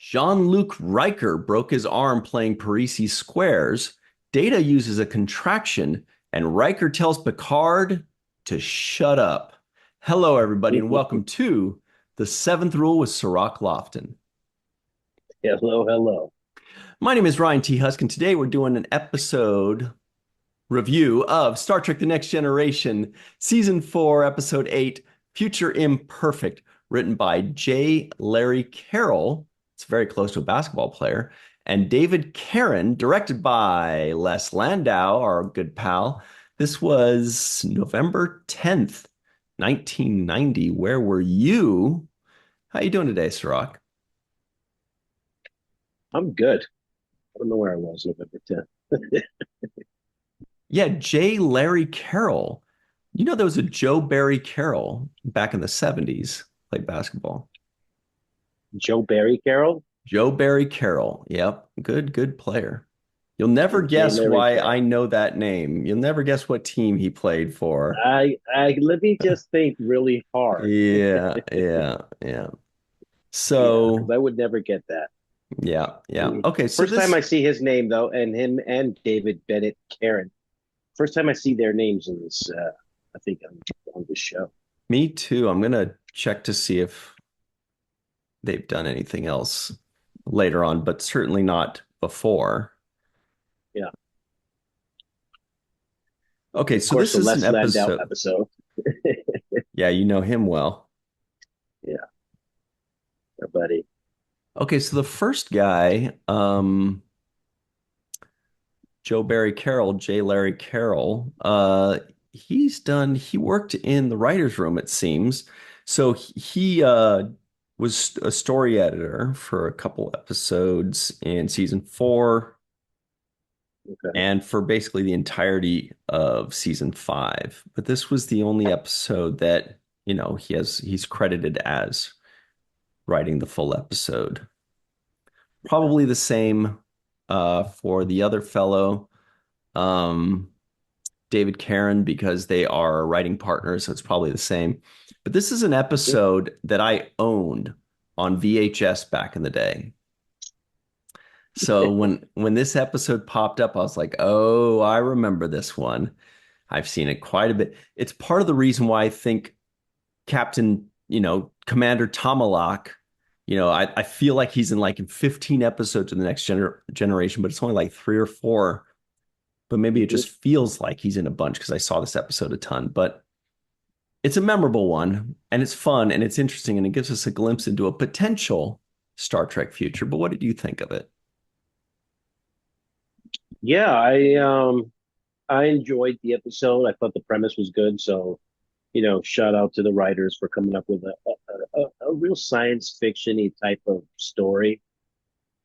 Jean-Luc Riker broke his arm playing Parisi squares. Data uses a contraction, and Riker tells Picard to shut up. Hello, everybody, and welcome to The Seventh Rule with Cirroc Lofton. Hello, hello. My name is Ryan T. Husk, and today we're doing an episode review of Star Trek The Next Generation, Season 4, Episode 8, Future Imperfect, written by J. Larry Carroll. It's very close to a basketball player. And David Karen, directed by Les Landau, our good pal. This was November 10th, 1990. Where were you? How you doing today, Cirroc? I'm good. I don't know where I was November 10th. Yeah, J. Larry Carroll. You know, there was a Joe Barry Carroll back in the 70s, played basketball. Joe Barry Carroll? Joe Barry Carroll. Yep. Good player. You'll never J. guess Larry why I Carroll. know that name. You'll never guess what team he played for. Let me just think really hard. Yeah. Yeah, because So, I would never get that. yeah. Okay, so First time this I see his name though, and him and David Bennett Karen. First time I see their names in this, I think on this show. me too. I'm gonna check to see if they've done anything else later on, but certainly not before. Yeah, Okay, of so course, this the is an Les Landau episode. episode. Yeah, you know him well. Yeah, our buddy. Okay, so the first guy, Joe Barry Carroll, J. Larry Carroll, he worked in the writer's room, it seems. So he was a story editor for a couple episodes in season 4 Okay. and for basically the entirety of season 5. But this was the only episode that, he's credited as writing the full episode. Probably the same for the other fellow, um, David Karen, because they are writing partners, so it's probably the same. But this is an episode that I owned on VHS back in the day. So when this episode popped up, I was like, "Oh, I remember this one. I've seen it quite a bit." It's part of the reason why I think Captain, Commander Tomalak, I feel like he's in like in 15 episodes of the next generation, but it's only like 3 or 4. But maybe it just feels like he's in a bunch because I saw this episode a ton. But it's a memorable one, and it's fun, and it's interesting, and it gives us a glimpse into a potential Star Trek future. But what did you think of it? Yeah, I enjoyed the episode. I thought the premise was good. So, shout out to the writers for coming up with a real science fiction-y type of story.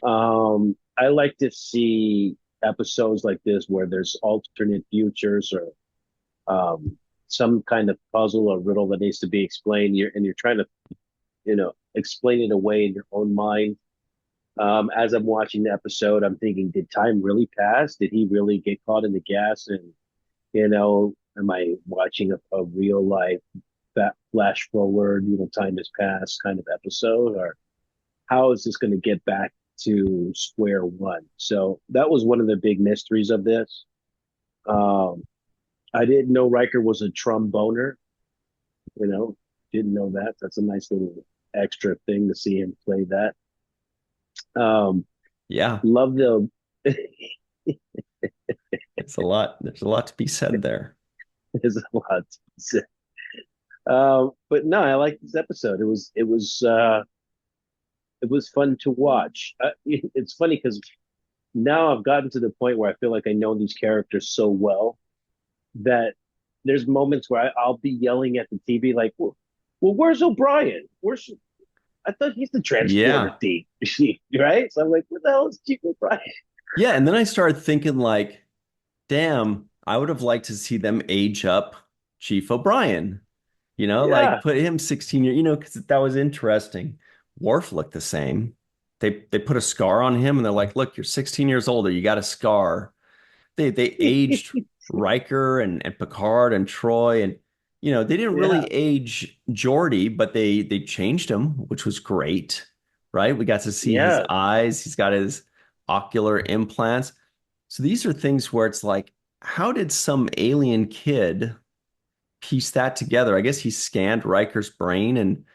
I like to see episodes like this where there's alternate futures or some kind of puzzle or riddle that needs to be explained. You're trying to, explain it away in your own mind. As I'm watching the episode, I'm thinking, did time really pass? Did he really get caught in the gas? And am I watching a real life flash forward, time has passed kind of episode, or how is this going to get back to square one? So that was one of the big mysteries of this. Um, I didn't know Riker was a tromboner, you know, didn't know that. That's a nice little extra thing to see him play that. Um, Yeah, love the it's a lot. There's a lot to be said there. there's a lot to say. But no, I like this episode. It was fun to watch. It's funny because now I've gotten to the point where I feel like I know these characters so well that there's moments where I'll be yelling at the TV like, "Well, where's O'Brien? Where's I thought he's the transporter Yeah. thief, right?" So I'm like, "What the hell is Chief O'Brien?" Yeah, and then I started thinking like, damn, I would have liked to see them age up Chief O'Brien. Like Yeah, put him 16 years, because that was interesting. Worf looked the same. They put a scar on him and they're like, look, you're 16 years older, you got a scar. They aged Riker and Picard and Troy and they didn't really yeah, age Geordi, but they changed him, which was great. right? We got to see his Yeah. eyes. He's got his ocular implants. So these are things where it's like, how did some alien kid piece that together? I guess he scanned Riker's brain, and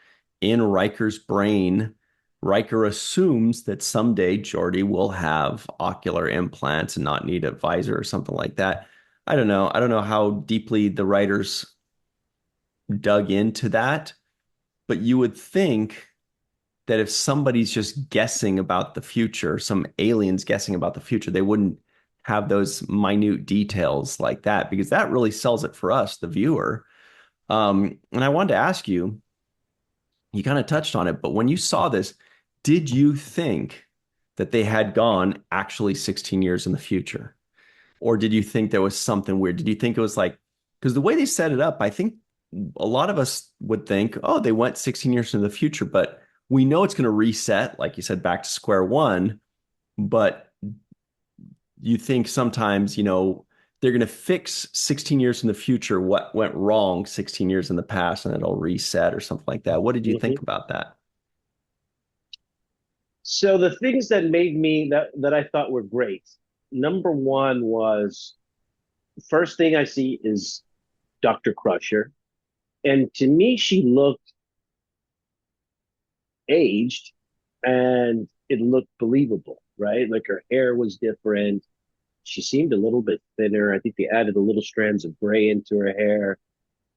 in Riker's brain, Riker assumes that someday Geordi will have ocular implants and not need a visor or something like that. I don't know. I don't know how deeply the writers dug into that, but you would think that if somebody's just guessing about the future, some aliens guessing about the future, they wouldn't have those minute details like that because that really sells it for us, the viewer. And I wanted to ask you, you kind of touched on it, but when you saw this, did you think that they had gone actually 16 years in the future? Or did you think there was something weird? Did you think it was like, because the way they set it up, I think a lot of us would think, oh, they went 16 years into the future, but we know it's going to reset, like you said, back to square one. But you think sometimes, they're going to fix 16 years in the future what went wrong 16 years in the past and it'll reset or something like that. What did you Hmm. think about that? So the things that made me that I thought were great. Number one was first thing I see is Dr. Crusher. And to me, she looked aged and it looked believable, right? Like her hair was different. She seemed a little bit thinner. I think they added a little strands of gray into her hair.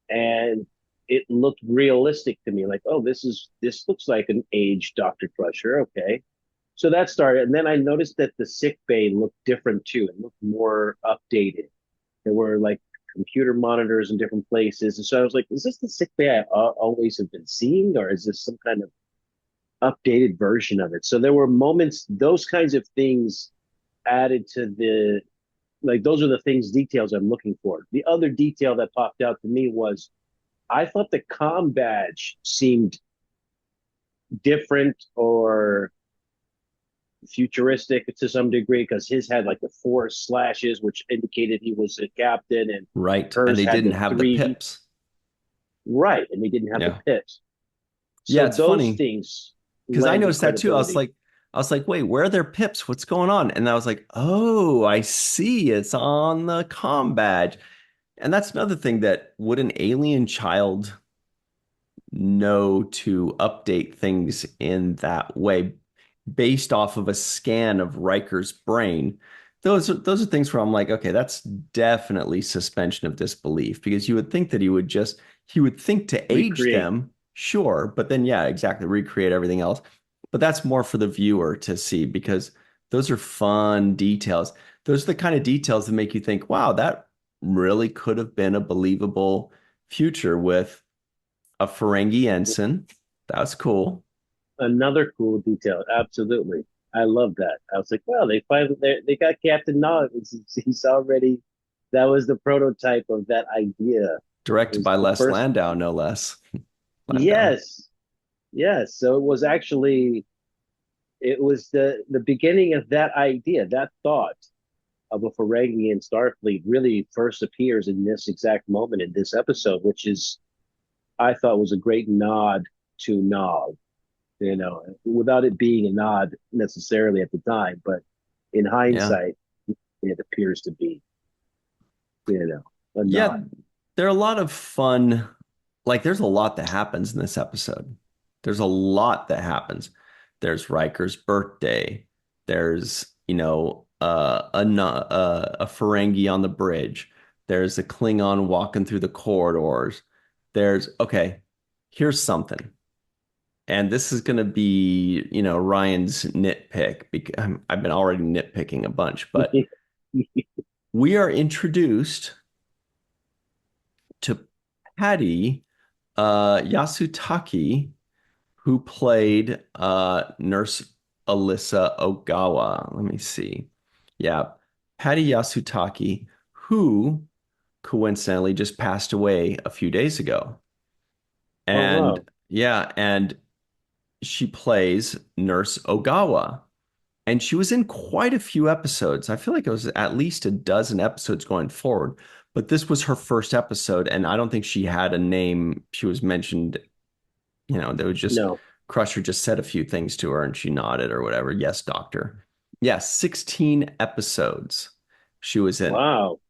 And it looked realistic to me. Like, oh, this looks like an aged Dr. Crusher. Okay. So that started. And then I noticed that the sick bay looked different too. It looked more updated. There were like computer monitors in different places. And so I was like, is this the sick bay I always have been seeing? Or is this some kind of updated version of it? So there were moments, those kinds of things added to the, like, those are the things, details I'm looking for. The other detail that popped out to me was I thought the com badge seemed different or futuristic to some degree because his had like the four slashes, which indicated he was a captain, and Right. And hers they had didn't the have the three. pips. Right, and they didn't have the Yeah. pips. Yeah, So it's those funny things because I lended noticed that too. credibility. I was like, wait, where are their pips? What's going on? And I was like, oh, I see. It's on the com badge. And that's another thing that would an alien child know to update things in that way based off of a scan of Riker's brain. Those are things where I'm like, okay, that's definitely suspension of disbelief because you would think that he would think to age Recreate. them, sure, but then yeah, exactly, recreate everything else. But that's more for the viewer to see because those are fun details. Those are the kind of details that make you think, wow, that really could have been a believable future with a Ferengi ensign. That was cool. Another cool detail. Absolutely. I love that. I was like, well, they got Captain Nog. He's already, that was the prototype of that idea. Directed Was by the Les first, Landau, no less. Landau. yes, yes. So it was actually, it was the beginning of that idea, that thought of a Ferengi in Starfleet really first appears in this exact moment in this episode, which is, I thought was a great nod to Nog, without it being a nod necessarily at the time, but in Yeah. hindsight, it appears to be, you know, a Yeah, nod. there are a lot of fun, like there's a lot that happens in this episode. There's a lot that happens. There's Riker's birthday. There's, a Ferengi on the bridge. There's a Klingon walking through the corridors. Okay, here's something. And this is going to be, Ryan's nitpick because I've been already nitpicking a bunch, but we are introduced to Patty Yasutaki, who played Nurse Alyssa Ogawa. Let me see. Yeah, Patty Yasutaki, who coincidentally just passed away a few days ago. Oh, And wow. yeah, and she plays Nurse Ogawa. And she was in quite a few episodes. I feel like it was at least a dozen episodes going forward. But this was her first episode, and I don't think she had a name. She was mentioned, there was just No. Crusher just said a few things to her and she nodded or whatever. Yes, doctor. Yes, 16 episodes she was in. Wow.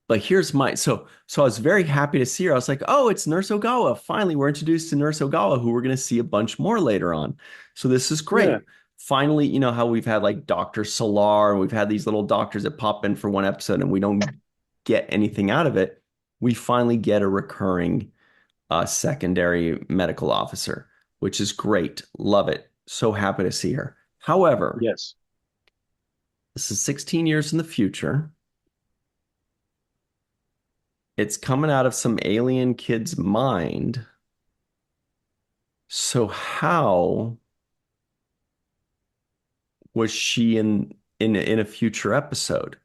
But here's my so I was very happy to see her. I was like, oh, it's Nurse Ogawa. Finally, we're introduced to Nurse Ogawa, who we're going to see a bunch more later on. So this is Yeah. great. Finally, you know how we've had like Dr. Solar, and we've had these little doctors that pop in for one episode and we don't get anything out of it. We finally get a recurring secondary medical officer, which is great. Love it. So happy to see her. However, Yes. this is 16 years in the future. It's coming out of some alien kid's mind. So how was she in a future episode?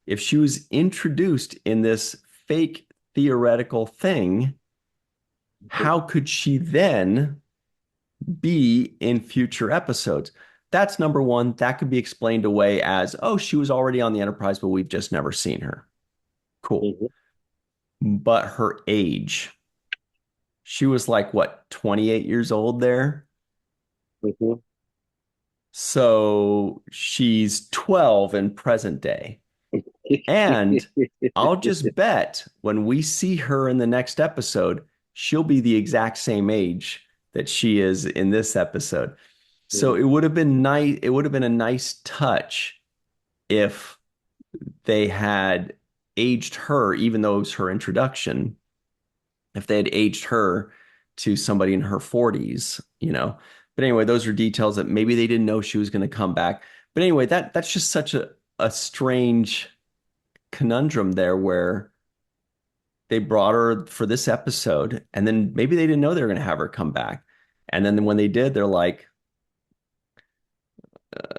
If she was introduced in this fake theoretical thing, how could she then be in future episodes? That's number one. That could be explained away as, oh, she was already on the Enterprise, but we've just never seen her. Cool. Hmm. But her age, she was like, what, 28 years old there? Hmm. So she's 12 in present day. And I'll just bet when we see her in the next episode, she'll be the exact same age that she is in this episode. So it would have been nice. It would have been a nice touch if they had aged her, even though it was her introduction, if they had aged her to somebody in her 40s, you know. But anyway, those are details that maybe they didn't know she was going to come back. But anyway, that's just such a strange conundrum there where they brought her for this episode and then maybe they didn't know they were going to have her come back. And then when they did, they're like,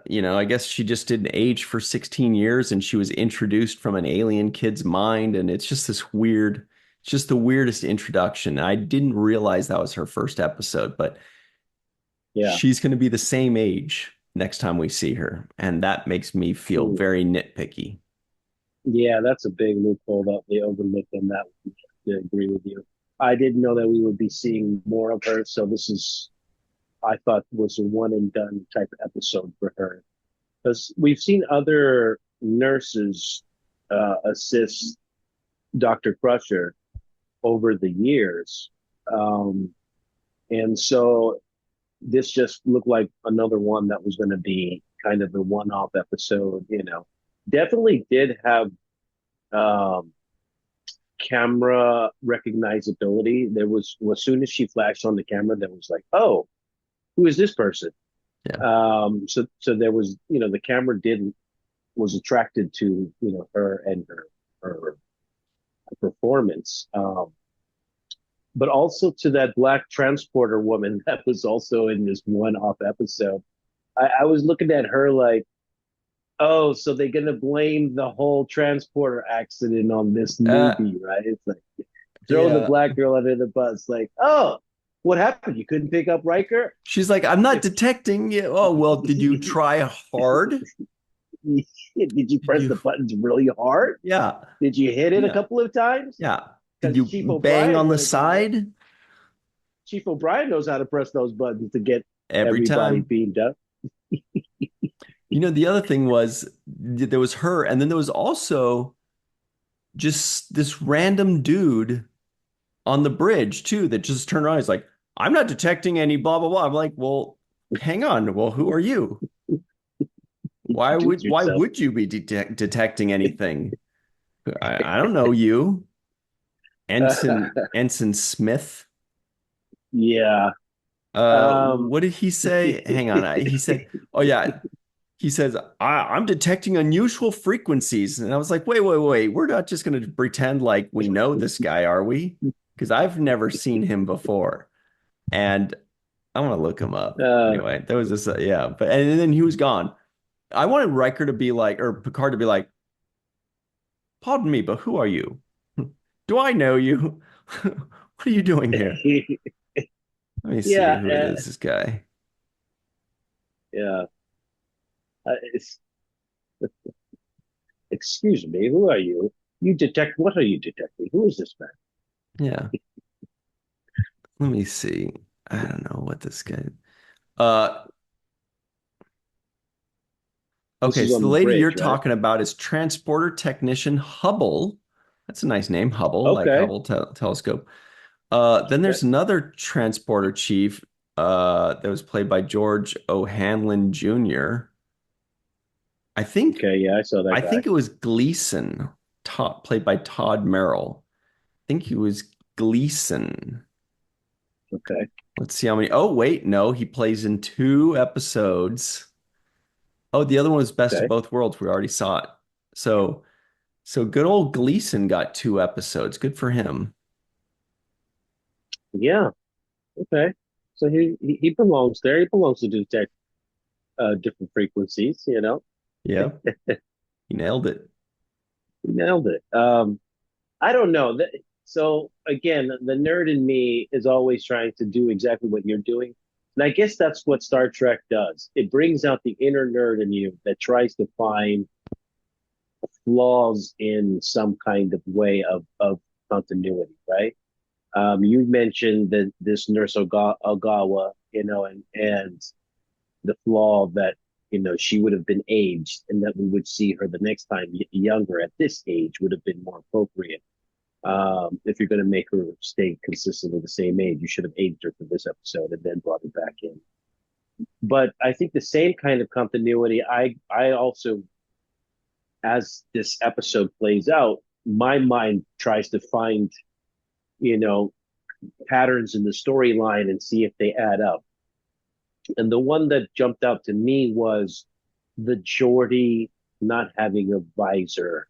you know, I guess she just didn't age for 16 years and she was introduced from an alien kid's mind. And it's just this weird, it's just the weirdest introduction. I didn't realize that was her first episode, but Yeah. she's going to be the same age next time we see her. And that makes me feel Mm. very nitpicky. Yeah, that's a big loophole that they overlooked on that one. I agree with you. I didn't know that we would be seeing more of her, so this is, I thought, was a one and done type of episode for her. Because we've seen other nurses assist Dr. Crusher over the years. Um, and so this just looked like another one that was going to be kind of a one off episode, you know. Definitely did have um, camera recognizability. There was, as soon as she flashed on the camera, there was like, oh, who is this person? Yeah. So there was, you know, the camera did was attracted to, you know, her and her performance. But also to that black transporter woman that was also in this one-off episode. I was looking at her like, oh, so they're gonna blame the whole transporter accident on this Uh, newbie, right? It's like throw the yeah. black girl under the bus. Like, oh, what happened? You couldn't pick up Riker? She's like, I'm not detecting it. Oh, well, did you Did try hard? you Did press you? the buttons really hard? Yeah. Did you hit it a Yeah. couple of times? Yeah. Did Because you bang on the side Chief O'Brien knows how to press those buttons to get every everybody time? beamed up. You know, the other thing was there was her, and then there was also just this random dude on the bridge too that just turned around. He's like, I'm not detecting any blah blah blah. I'm like, well, hang on. Well, who are you? Introduce Why yourself. would you be detecting anything? I don't know you. Ensign Smith. Yeah. What did he say? Hang on. He said, "Oh yeah." He says, I'm detecting unusual frequencies," and I was like, "Wait. We're not just going to pretend like we know this guy, are we? Because I've never seen him before." And I want to look him up. uh, Anyway, there was this, yeah. But and then he was gone. I wanted Riker to be like, or Picard to be like, "Pardon me, but who are you? Do I know you? What are you doing here?" Let me see yeah. who it is, this guy. Yeah. It's, excuse me. Who are you? You detect. What are you detecting? Who is this man? Yeah, let me see. I don't know what this guy. Uh, This okay, is so on the the lady you're bridge, right? talking about is transporter technician Hubble. That's a nice name, Hubble, like Okay. Hubble telescope. Then Okay. there's another transporter chief that was played by George O'Hanlon Jr. I think Okay. Yeah, I saw that I guy. think it was Gleason, played by Todd Merrill. I think he was Gleason. Okay. Let's see how many. Oh, wait, no, he plays in two episodes. Oh, the other one was Best of Okay. Both Worlds. We already saw it. So, so good old Gleason got two episodes. Good for him. Yeah. Okay. So he belongs there. He belongs to detect different frequencies. Yeah, he nailed it. He nailed it. I don't know. So again, the nerd in me is always trying to do exactly what you're doing. And I guess that's what Star Trek does. It brings out the inner nerd in you that tries to find flaws in some kind of way of continuity, right? You mentioned that this nurse Ogawa, and the flaw that she would have been aged, and that we would see her the next time younger at this age would have been more appropriate. If you're going to make her stay consistently the same age, you should have aged her for this episode and then brought her back in. But I think the same kind of continuity, I also, as this episode plays out, my mind tries to find, you know, patterns in the storyline and see if they add up. And the one that jumped out to me was the Geordie not having a visor.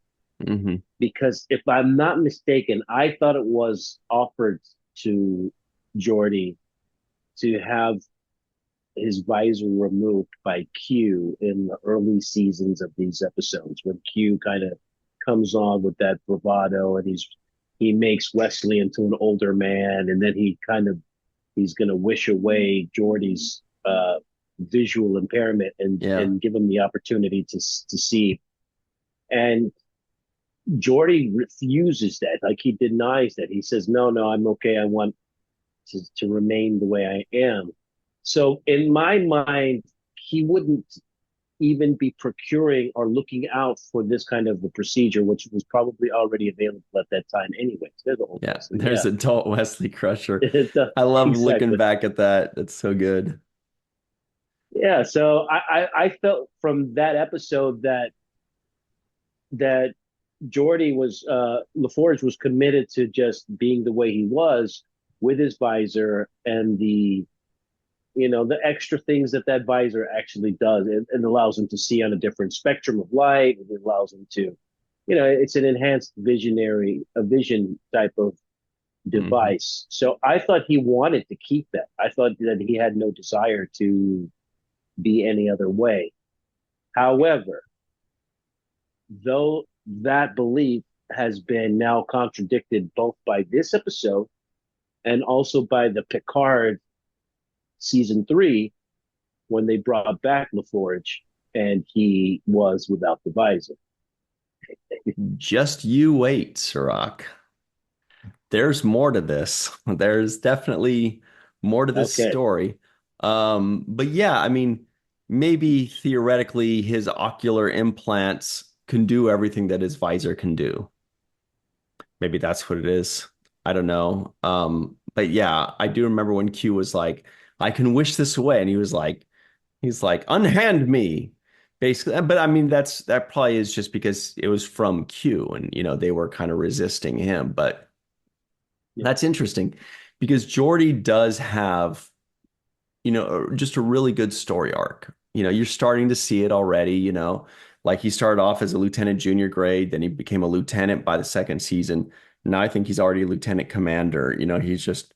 Hmm. Because if I'm not mistaken, I thought it was offered to Geordie to have his visor removed by Q in the early seasons of these episodes when Q kind of comes on with that bravado and he makes Wesley into an older man and then he's going to wish away Geordie's visual impairment Yeah. and give him the opportunity to see. And Geordie refuses that. Like he denies that. He says, "No, no, I'm okay. I want to remain the way I am." So in my mind, he wouldn't even be procuring or looking out for this kind of a procedure, which was probably already available at that time anyways. There's a whole Yeah. Wesley. There's Yeah, adult Wesley Crusher. I love looking exactly. back at that. It's so good. Yeah. So I felt from that episode that Geordie was LaForge was committed to just being the way he was with his visor and the extra things that visor actually does. It allows him to see on a different spectrum of light. It allows him to, it's an enhanced a vision type of Hmm. device. So I thought he wanted to keep that. I thought that he had no desire to be any other way. However, though that belief has been now contradicted both by this episode and also by the Picard season 3 when they brought back LaForge and he was without the visor. Just you wait, Cirroc. There's more to this. There's definitely more to this Okay. story. But yeah, I mean, maybe theoretically his ocular implants can do everything that his visor can do. Maybe that's what it is. I don't know. But yeah, I do remember when Q was like, I can wish this away. And he's like, unhand me. Basically, but I mean that probably is just because it was from Q and they were kind of resisting him. But Yeah. that's interesting because Jordy does have, just a really good story arc. You're starting to see it already, like he started off as a lieutenant junior grade, then he became a lieutenant by the second season. Now I think he's already a lieutenant commander. He's just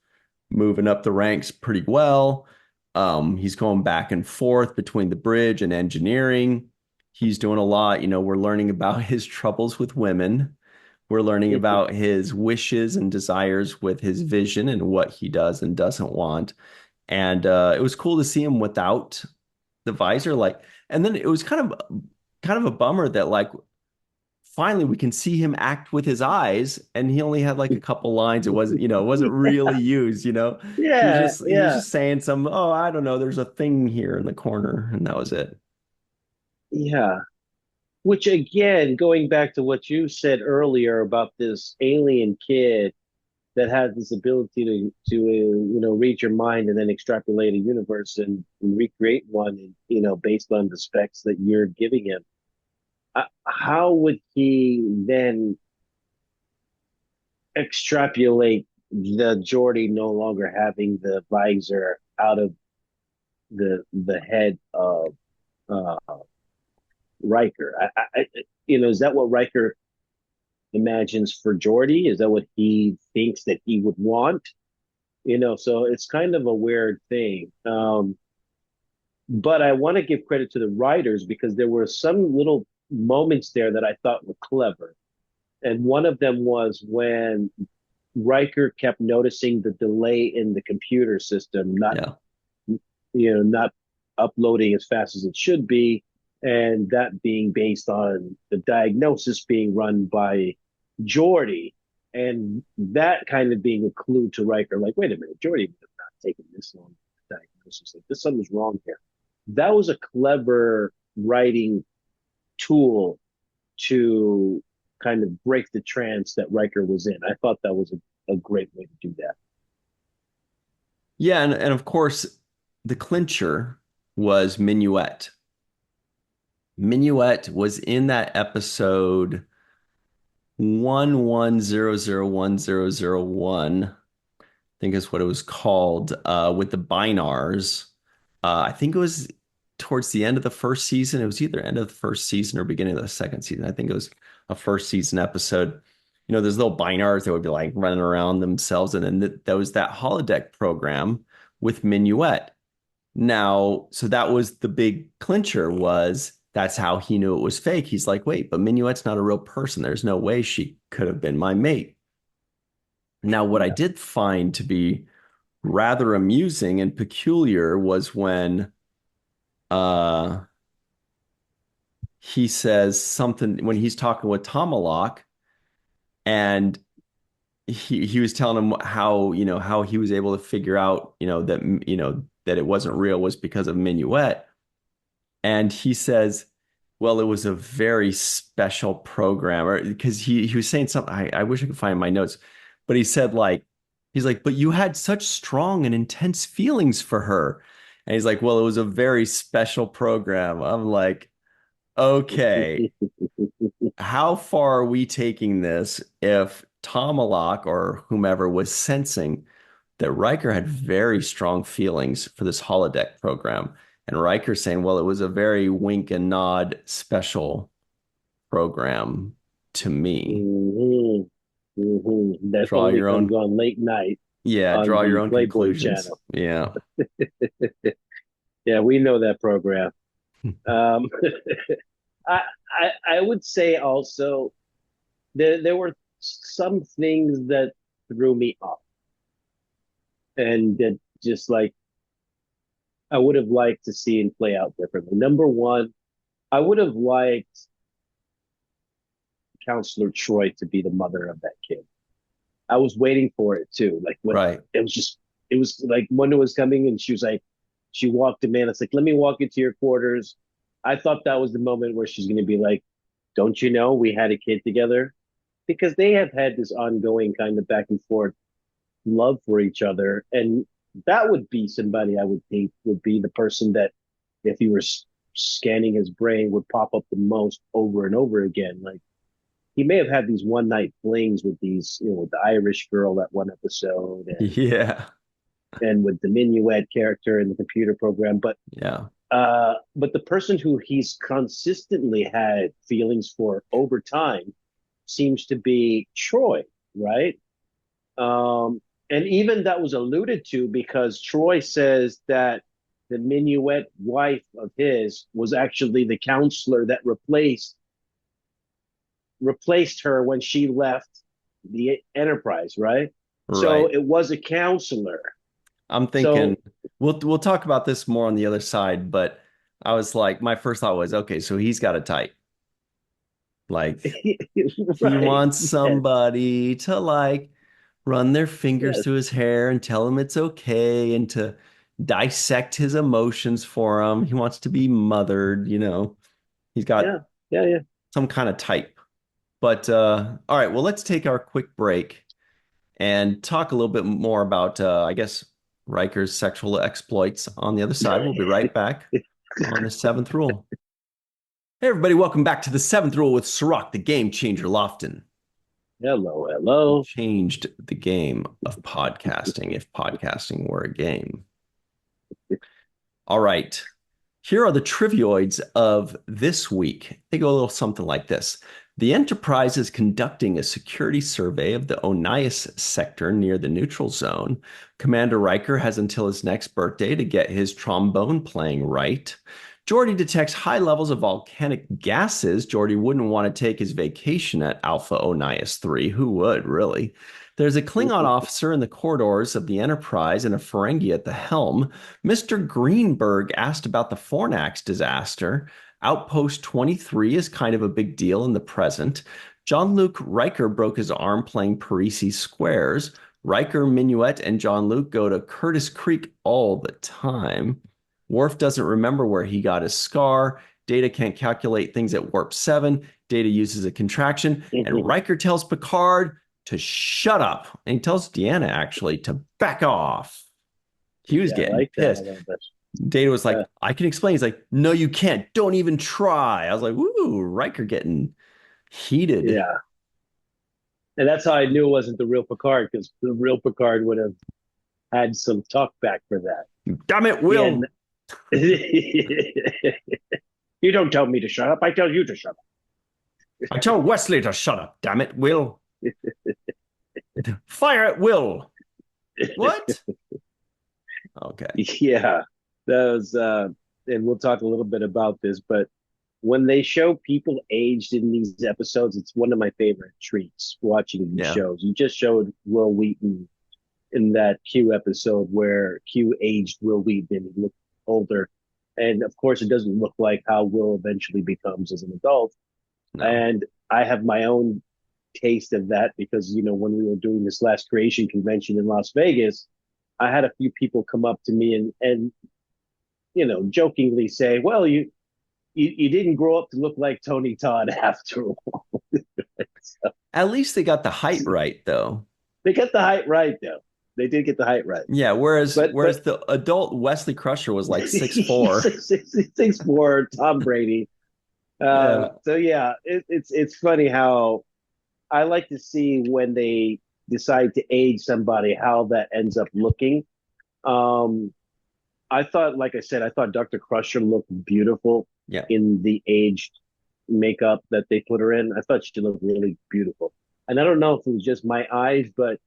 moving up the ranks pretty well. He's going back and forth between the bridge and engineering. He's doing a lot. We're learning about his troubles with women. We're learning about his wishes and desires with his vision and what he does and doesn't want. And it was cool to see him without the visor. And then it was kind of a bummer that finally we can see him act with his eyes, and he only had like a couple lines. It wasn't, it wasn't really used, Yeah, he was yeah, just saying some, oh, I don't know, there's a thing here in the corner, and that was it. yeah. Which again, going back to what you said earlier about this alien kid that has this ability to read your mind and then extrapolate a universe and recreate one, based on the specs that you're giving him. How would he then extrapolate the Geordie no longer having the visor out of the head of uh, Riker? Is that what Riker imagines for Geordie? Is that what he thinks that he would want? So it's kind of a weird thing. But I want to give credit to the writers because there were some little moments there that I thought were clever. And one of them was when Riker kept noticing the delay in the computer system, Yeah. not uploading as fast as it should be, and that being based on the diagnosis being run by Geordie, and that kind of being a clue to Riker, like, wait a minute, Geordie would have not taken this long diagnosis. Like, this something's wrong here. That was a clever writing tool to kind of break the trance that Riker was in. I thought that was a great way to do that. Yeah, and of course the clincher was Minuet. Minuet was in that episode 11001001, I think is what it was called, with the Binars. I think it was towards the end of the first season. It was either end of the first season or beginning of the second season. I think it was a first season episode. There's little Binars that would be like running around themselves. And then there was that holodeck program with Minuet. Now, so that was the big clincher, was that's how he knew it was fake. He's like, wait, but Minuet's not a real person. There's no way she could have been my mate. Now, what I Yeah. did find to be rather amusing and peculiar was when uh he says something when he's talking with Tomalak, and he was telling him how, how he was able to figure out, that it wasn't real was because of Minuet. And he says, well, it was a very special program, or because he was saying something. I wish I could find my notes, but he said, like, he's like, but you had such strong and intense feelings for her. And he's like, well, it was a very special program. I'm like, okay, how far are we taking this if Tomalak or whomever was sensing that Riker had very strong feelings for this holodeck program? And Riker saying, well, it was a very wink and nod special program to me. Mm-hmm. That Draw only your comes own, on late night yeah, on draw your the own Playboy conclusions. channel. Yeah. Yeah, we know that program. Um, I would say also there were some things that threw me off, and that just like I would have liked to see and play out differently. Number one, I would have liked Counselor Troy to be the mother of that kid. I was waiting for it too. Like when Right. it was like Wonder was coming and she was like, she walked him in. It's like, let me walk into your quarters. I thought that was the moment where she's going to be like, don't you know we had a kid together? Because they have had this ongoing kind of back and forth love for each other. And that would be somebody I would think would be the person that, if you were scanning his brain, would pop up the most over and over again. Like, he may have had these one night flings with with the Irish girl that one episode, Yeah. and with the Minuet character in the computer program. Yeah. But the person who he's consistently had feelings for over time seems to be Troy, right? And even that was alluded to because Troy says that the Minuet wife of his was actually the counselor that replaced her when she left the Enterprise, right? So Right. it was a counselor. I'm thinking So we'll talk about this more on the other side, but I was like, my first thought was, okay, so he's got a type. Like he Right. wants Yes. somebody to like run their fingers Yes. through his hair and tell him it's okay and to dissect his emotions for him. He wants to be mothered, you know. He's got Yeah. Yeah. Yeah. some kind of type. But all right, well, let's take our quick break and talk a little bit more about I guess Riker's sexual exploits on the other side. We'll be right back on the seventh rule. Hey everybody, welcome back to the seventh rule with Cirroc, the game changer Lofton. Hello. He Hello. changed the game of podcasting if podcasting were a game. All right. Here are the trivioids of this week. They go a little something like this. The Enterprise is conducting a security survey of the Onias sector near the neutral zone. Commander Riker has until his next birthday to get his trombone playing right. Geordi detects high levels of volcanic gases. Geordi wouldn't want to take his vacation at Alpha Onias 3. Who would, really? There's a Klingon officer in the corridors of the Enterprise and a Ferengi at the helm. Mr. Greenberg asked about the Fornax disaster. Outpost 23 is kind of a big deal in the present. Jean-Luc Riker broke his arm playing Parisi squares. Riker, Minuet, and Jean-Luc go to Curtis Creek all the time. Worf doesn't remember where he got his scar. Data can't calculate things at warp 7. Data uses a contraction. And Riker tells Picard to shut up. And he tells Deanna, actually, to back off. He was Yeah, I getting like that a pissed. little bit. Data was like, Yeah. I can explain. He's like, no, you can't. Don't even try. I was like, woo, Riker getting heated. Yeah. And that's how I knew it wasn't the real Picard, because the real Picard would have had some talk back for that. Damn it, Yeah. Will. You don't tell me to shut up. I tell you to shut I tell Wesley to shut up. Damn it, Will. Fire at Will. What? Okay. Yeah, that was, and we'll talk a little bit about this, but when they show people aged in these episodes, it's one of my favorite treats watching these Yeah. shows. You just showed Will Wheaton in that Q episode where Q aged Will Wheaton. He looked older. And of course, it doesn't look like how Will eventually becomes as an adult. No. And I have my own taste of that because, when we were doing this last creation convention in Las Vegas, I had a few people come up to me and jokingly say, "Well, you didn't grow up to look like Tony Todd after all." So, At least they got the height right, though. they got the height right, though. They did get the height right, Yeah, whereas but whereas the adult Wesley Crusher was like 6'4". he's 6'4", Tom Brady. Yeah. So yeah, it's funny how I like to see when they decide to age somebody how that ends up looking. Um, I thought, like I said, I thought Dr. Crusher looked beautiful Yeah. in the aged makeup that they put her in. I thought she looked really beautiful. And I don't know if it was just my eyes, but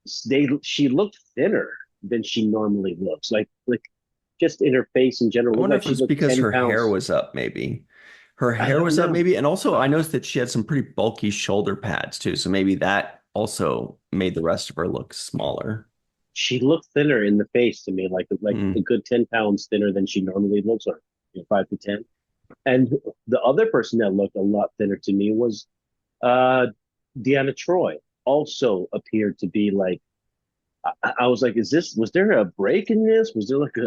she looked thinner than she normally looks. Like just in her face in general, I looked wonder like if it she was looked because 10 her hair pounds. was up, maybe. Her I hair don't was up, know. maybe. And also, I noticed that she had some pretty bulky shoulder pads, too. So maybe that also made the rest of her look smaller. She looked thinner in the face to me, like a Mm. good 10 pounds thinner than she normally looks, or 5 to 10. And the other person that looked a lot thinner to me was uh Deanna Troy. Also appeared to be like I was like, was there a break in this? Was there like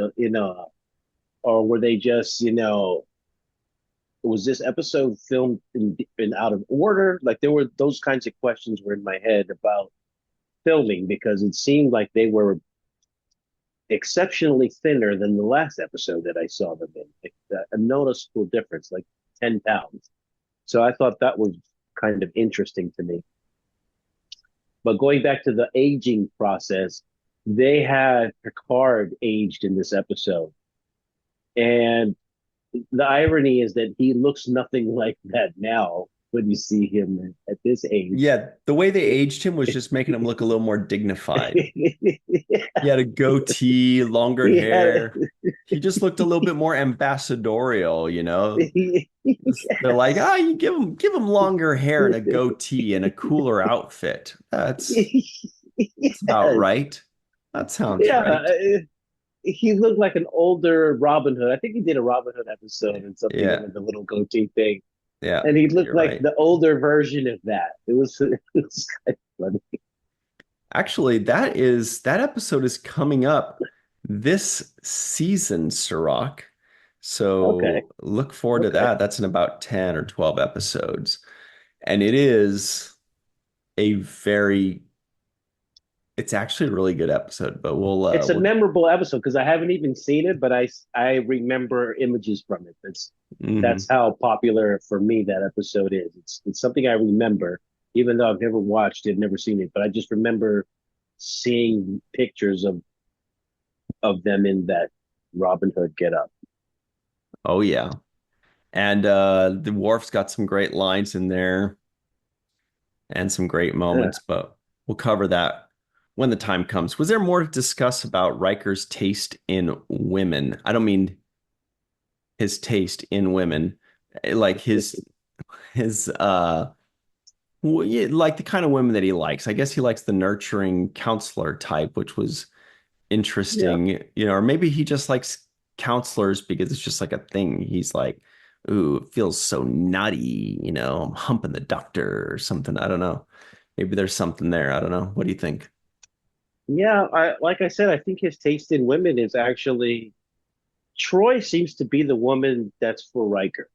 or were they just was this episode filmed in out of order? Like there were those kinds of questions were in my head about filming because it seemed like they were exceptionally thinner than the last episode that I saw them in. Like, a noticeable difference, like 10 pounds. So I thought that was kind of interesting to me. But going back to the aging process, they had Picard aged in this episode. And the irony is that he looks nothing like that now when you see him at this age. Yeah, the way they aged him was just making him look a little more dignified. He had a goatee, longer he had hair. He just looked a little bit more ambassadorial, you know? he, They're like, yes. ah, you give him longer hair and a goatee and a cooler outfit. That's about Yes. right. That sounds Yeah, right. he looked like an older Robin Hood. I think he did a Robin Hood episode and something Yeah. with the little goatee thing. Yeah, and he looked you're like right. the older version of that. It was kind of funny. Actually, that episode is coming up this season, Cirroc. Okay, So look forward to okay. that. That's in about 10 or 12 episodes. And it is a very, it's actually a really good episode, but It's a we'll memorable episode because I haven't even seen it, but I remember images from it. That's mhm. how popular for me that episode is. It's something I remember, even though I've never watched it, never seen it, but I just remember seeing pictures of them in that Robin Hood get up. Oh yeah. And the Worf's got some great lines in there and some great Yeah. moments, but we'll cover that when the time comes. Was there more to discuss about Riker's taste in women? I don't mean his taste in women, like his yeah, like the kind of women that he likes. I guess he likes the nurturing counselor type, which was Yeah. interesting, or maybe he just likes counselors because it's just like a thing. He's like, ooh, it feels so nutty, I'm humping the doctor or something. I don't know. Maybe there's something there. I don't know. What do you think? Yeah, like I said, I think his taste in women is actually Troy seems to be the woman that's for Riker.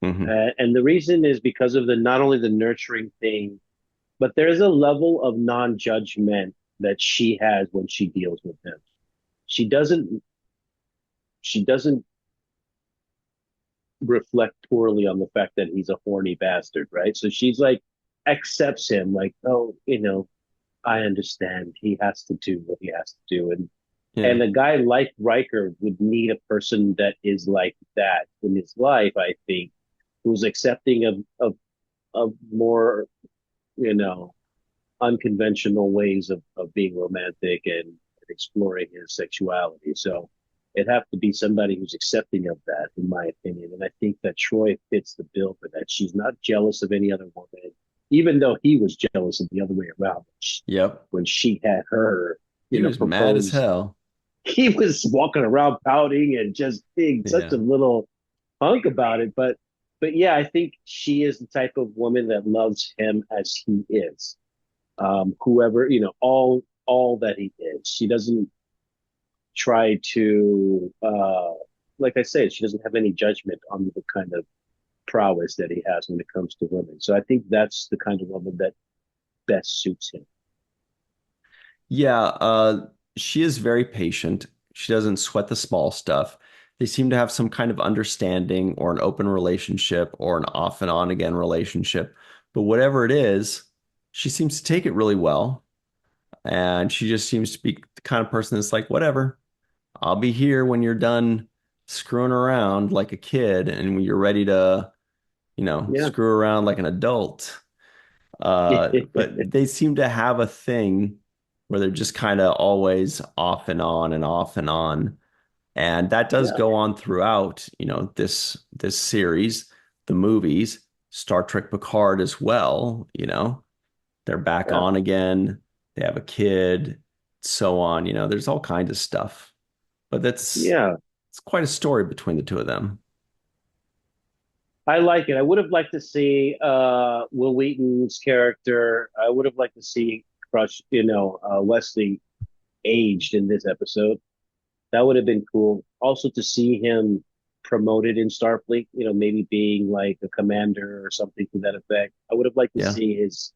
Hmm. And the reason is because of the not only the nurturing thing, but there's a level of non-judgment that she has when she deals with him. She doesn't she doesn't reflect poorly on the fact that he's a horny bastard, right? So she's like accepts him like, oh, I understand. He has to do what he has to do. And Yeah. a guy like Riker would need a person that is like that in his life, I think, who's accepting of more, you know, unconventional ways of being romantic and exploring his sexuality. So it'd have to be somebody who's accepting of that, in my opinion. And I think that Troy fits the bill for that. She's not jealous of any other woman, even though he was jealous of the other way around Yep. when she had her, He was mad as propose. hell. He was walking around pouting and just being such a Yeah. little punk about it. But yeah, I think she is the type of woman that loves him as he is. Whoever, all that he is. She doesn't try to, like I said, she doesn't have any judgment on the kind of prowess that he has when it comes to women. So I think that's the kind of woman that best suits him. Yeah, she is very patient. She doesn't sweat the small stuff. They seem to have some kind of understanding or an open relationship or an off and on again relationship. But whatever it is, she seems to take it really well. And she just seems to be the kind of person that's like, whatever, I'll be here when you're done screwing around like a kid and when you're ready to, Yeah. screw around like an adult. But they seem to have a thing where they're just kind of always off and on and off and on. And that does Yeah. go on throughout, this series, the movies, Star Trek Picard as well, they're back Yeah. on again, they have a kid, so on, there's all kinds of stuff. But that's Yeah. it's quite a story between the two of them. I like it. I would have liked to see Will Wheaton's character. I would have liked to see Crush, Wesley aged in this episode. That would have been cool. Also to see him promoted in Starfleet, maybe being like a commander or something to that effect. I would have liked to Yeah. see his,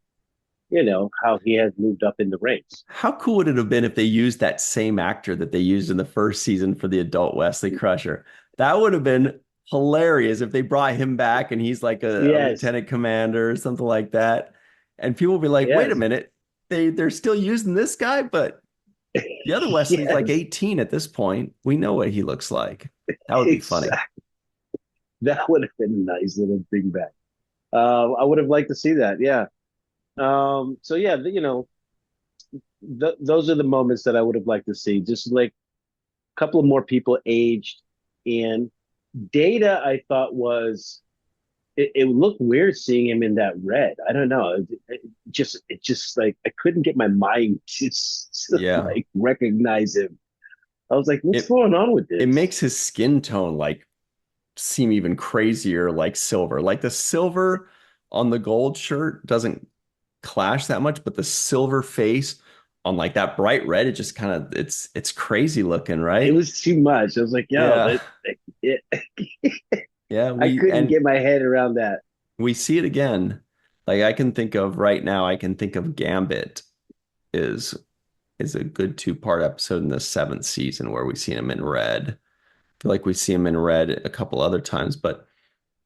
how he has moved up in the ranks. How cool would it have been if they used that same actor that they used in the first season for the adult Wesley Crusher? That would have been hilarious if they brought him back and he's like a Yes, lieutenant commander or something like that. And people will be like, wait a yes, minute, they're still using this guy, but the other Wesley's like yes, 18 at this point. We know what he looks like. That would be funny. exactly. That would have been a nice little bring back. I would have liked to see that. Yeah. So yeah, those are the moments that I would have liked to see. Just like a couple of more people aged in. Data, I thought it looked weird seeing him in that red. I don't know. It just like I couldn't get my mind to Yeah. like recognize him. I was like, what's It going on with it this? makes his skin tone like seem even crazier like silver. Like the silver on the gold shirt doesn't clash that much, but the silver face on like that bright red, it just kind of it's crazy looking, It right? was too much. I was like, yo, Yeah. it, Yeah, I we couldn't and get my head around that. we see it again. Like I can think of right now, I can think of Gambit is is a good two-part episode in the seventh season where we see him in red. I feel like we see him in red a couple other times, but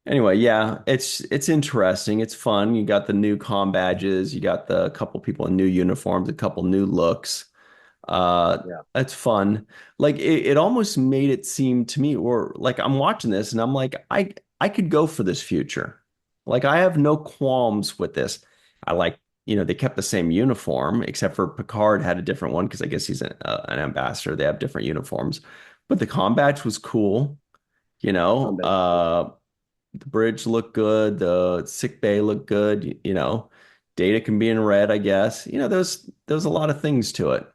anyway, yeah, it's interesting. It's fun. You got the new comm badges, you got the couple people in new uniforms, a couple new looks. Yeah. It's fun. Like it almost made it seem to me, or like I'm watching this and I'm like, I could go for this future. Like I have no qualms with this. I like, they kept the same uniform, except for Picard had a different one because I guess he's an ambassador. They have different uniforms, but the comm badge was cool. You know, Combat. uh, the bridge looked good, the sick bay looked good. Data can be in red, I guess. There's a lot of things to it.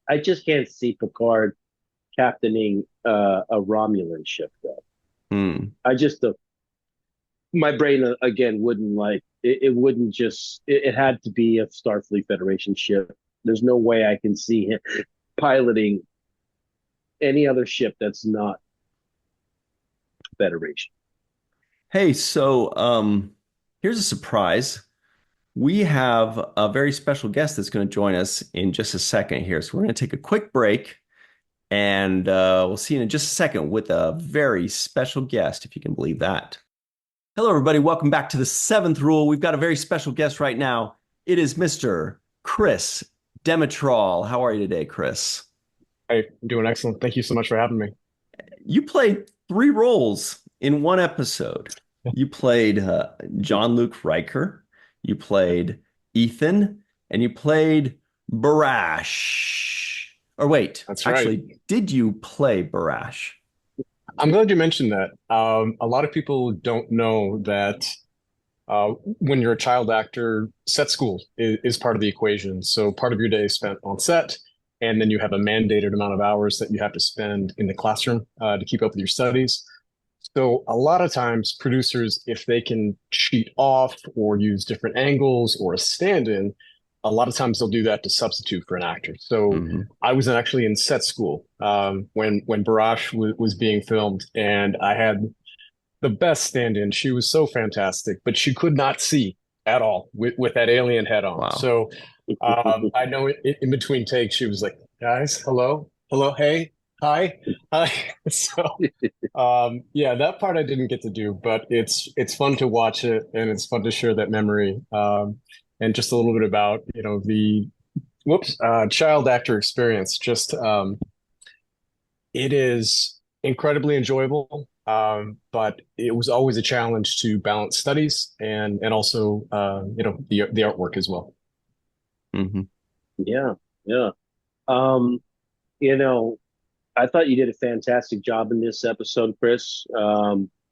I just can't see Picard captaining a Romulan ship though. Hmm. I just my brain again wouldn't like it wouldn't just it had to be a Starfleet Federation ship. There's no way I can see him piloting any other ship that's not Federation. Hey, so here's a surprise. We have a very special guest that's going to join us in just a second here. So we're going to take a quick break and we'll see you in just a second with a very special guest, if you can believe that. Hello, everybody. Welcome back to the seventh rule. We've got a very special guest right now. It is Mr. Chris Demetral. How are you today, Chris? Hey, I'm doing excellent. Thank you so much for having me. You played three roles in one episode. You played Jean-Luc Riker, you played Ethan, and you played Barash. Or wait, That's right. actually, did you play Barash? I'm glad you mentioned that. A lot of people don't know that when you're a child actor, set school is part of the equation. So part of your day is spent on set, and then you have a mandated amount of hours that you have to spend in the classroom to keep up with your studies. So a lot of times producers, if they can cheat off or use different angles or a stand-in, a lot of times they'll do that to substitute for an actor. So Hmm. I was actually in set school when Barash was being filmed, and I had the best stand-in. She was so fantastic, but she could not see at all with that alien head on. Wow. So I know in between takes, she was like, "Guys, hello, hello, hey, hi, hi." So yeah, that part I didn't get to do, but it's fun to watch it and it's fun to share that memory. And just a little bit about, the child actor experience. Just it is incredibly enjoyable. But it was always a challenge to balance studies and also the artwork as well. Hmm. Yeah, yeah. Um, you know, I thought you did a fantastic job in this episode, Chris.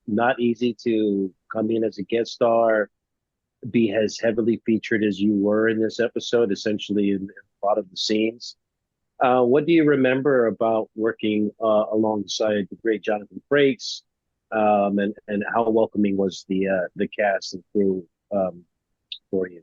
Not easy to come in as a guest star, be as heavily featured as you were in this episode, essentially in a lot of the scenes. What do you remember about working alongside the great Jonathan Frakes, and how welcoming was the cast and crew for you?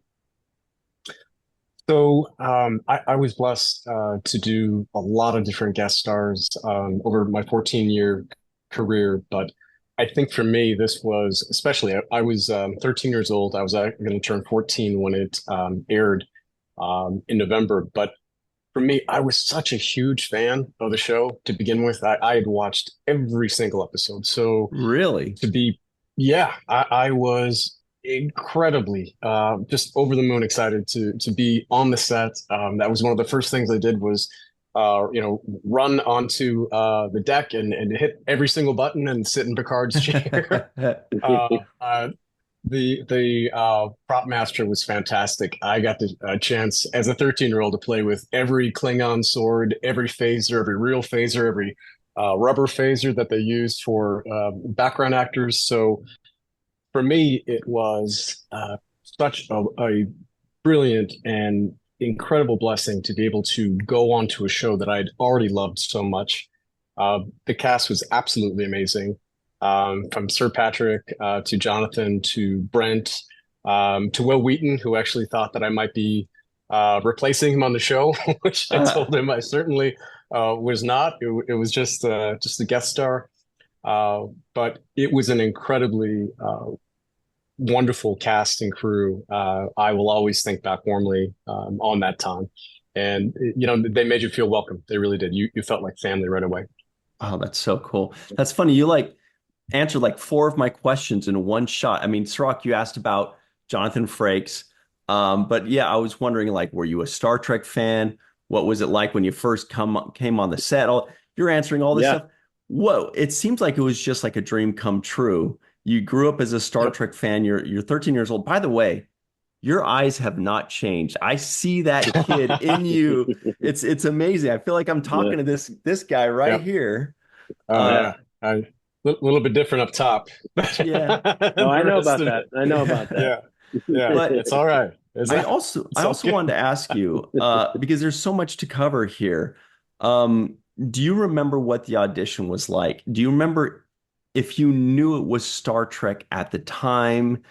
So I was blessed to do a lot of different guest stars over my 14-year career, but I think for me this was especially I was 13 years old. I was going to turn 14 when it aired in November, but for me, I was such a huge fan of the show to begin with. I had watched every single episode. So Really? to be, yeah, I was incredibly just over the moon excited to be on the set. That was one of the first things I did was run onto the deck and hit every single button and sit in Picard's chair. Uh, uh, the prop master was fantastic. I got the chance as a 13-year-old to play with every Klingon sword, every phaser, every real phaser, every rubber phaser that they used for background actors. So for me, it was such a brilliant and incredible blessing to be able to go on to a show that I'd already loved so much. The cast was absolutely amazing. from Sir Patrick to Jonathan to Brent to Will Wheaton, who actually thought that I might be replacing him on the show, which I told him I certainly was not. It was just a guest star. But it was an incredibly wonderful cast and crew. I will always think back warmly on that time. And, they made you feel welcome. They really did. You felt like family right away. Oh, that's so cool. That's funny. You like answered like four of my questions in one shot. I mean, Cirroc, you asked about Jonathan Frakes. But yeah, I was wondering, like, were you a Star Trek fan? What was it like when you first came on the set? You're answering all this Yeah. stuff. Whoa, it seems like it was just like a dream come true. You grew up as a Star Yep. Trek fan. You're 13 years old. By the way, your eyes have not changed. I see that kid in you. It's amazing. I feel like I'm Yeah. talking to this guy right Yep. here. Oh Uh, yeah. Little bit different up top. yeah, No, I The know rest about of that. it. I know about that. Yeah. Yeah. but It's all right. I It's all also good. wanted to ask you because there's so much to cover here. Do you remember what the audition was like? Do you remember if you knew it was Star Trek at the time?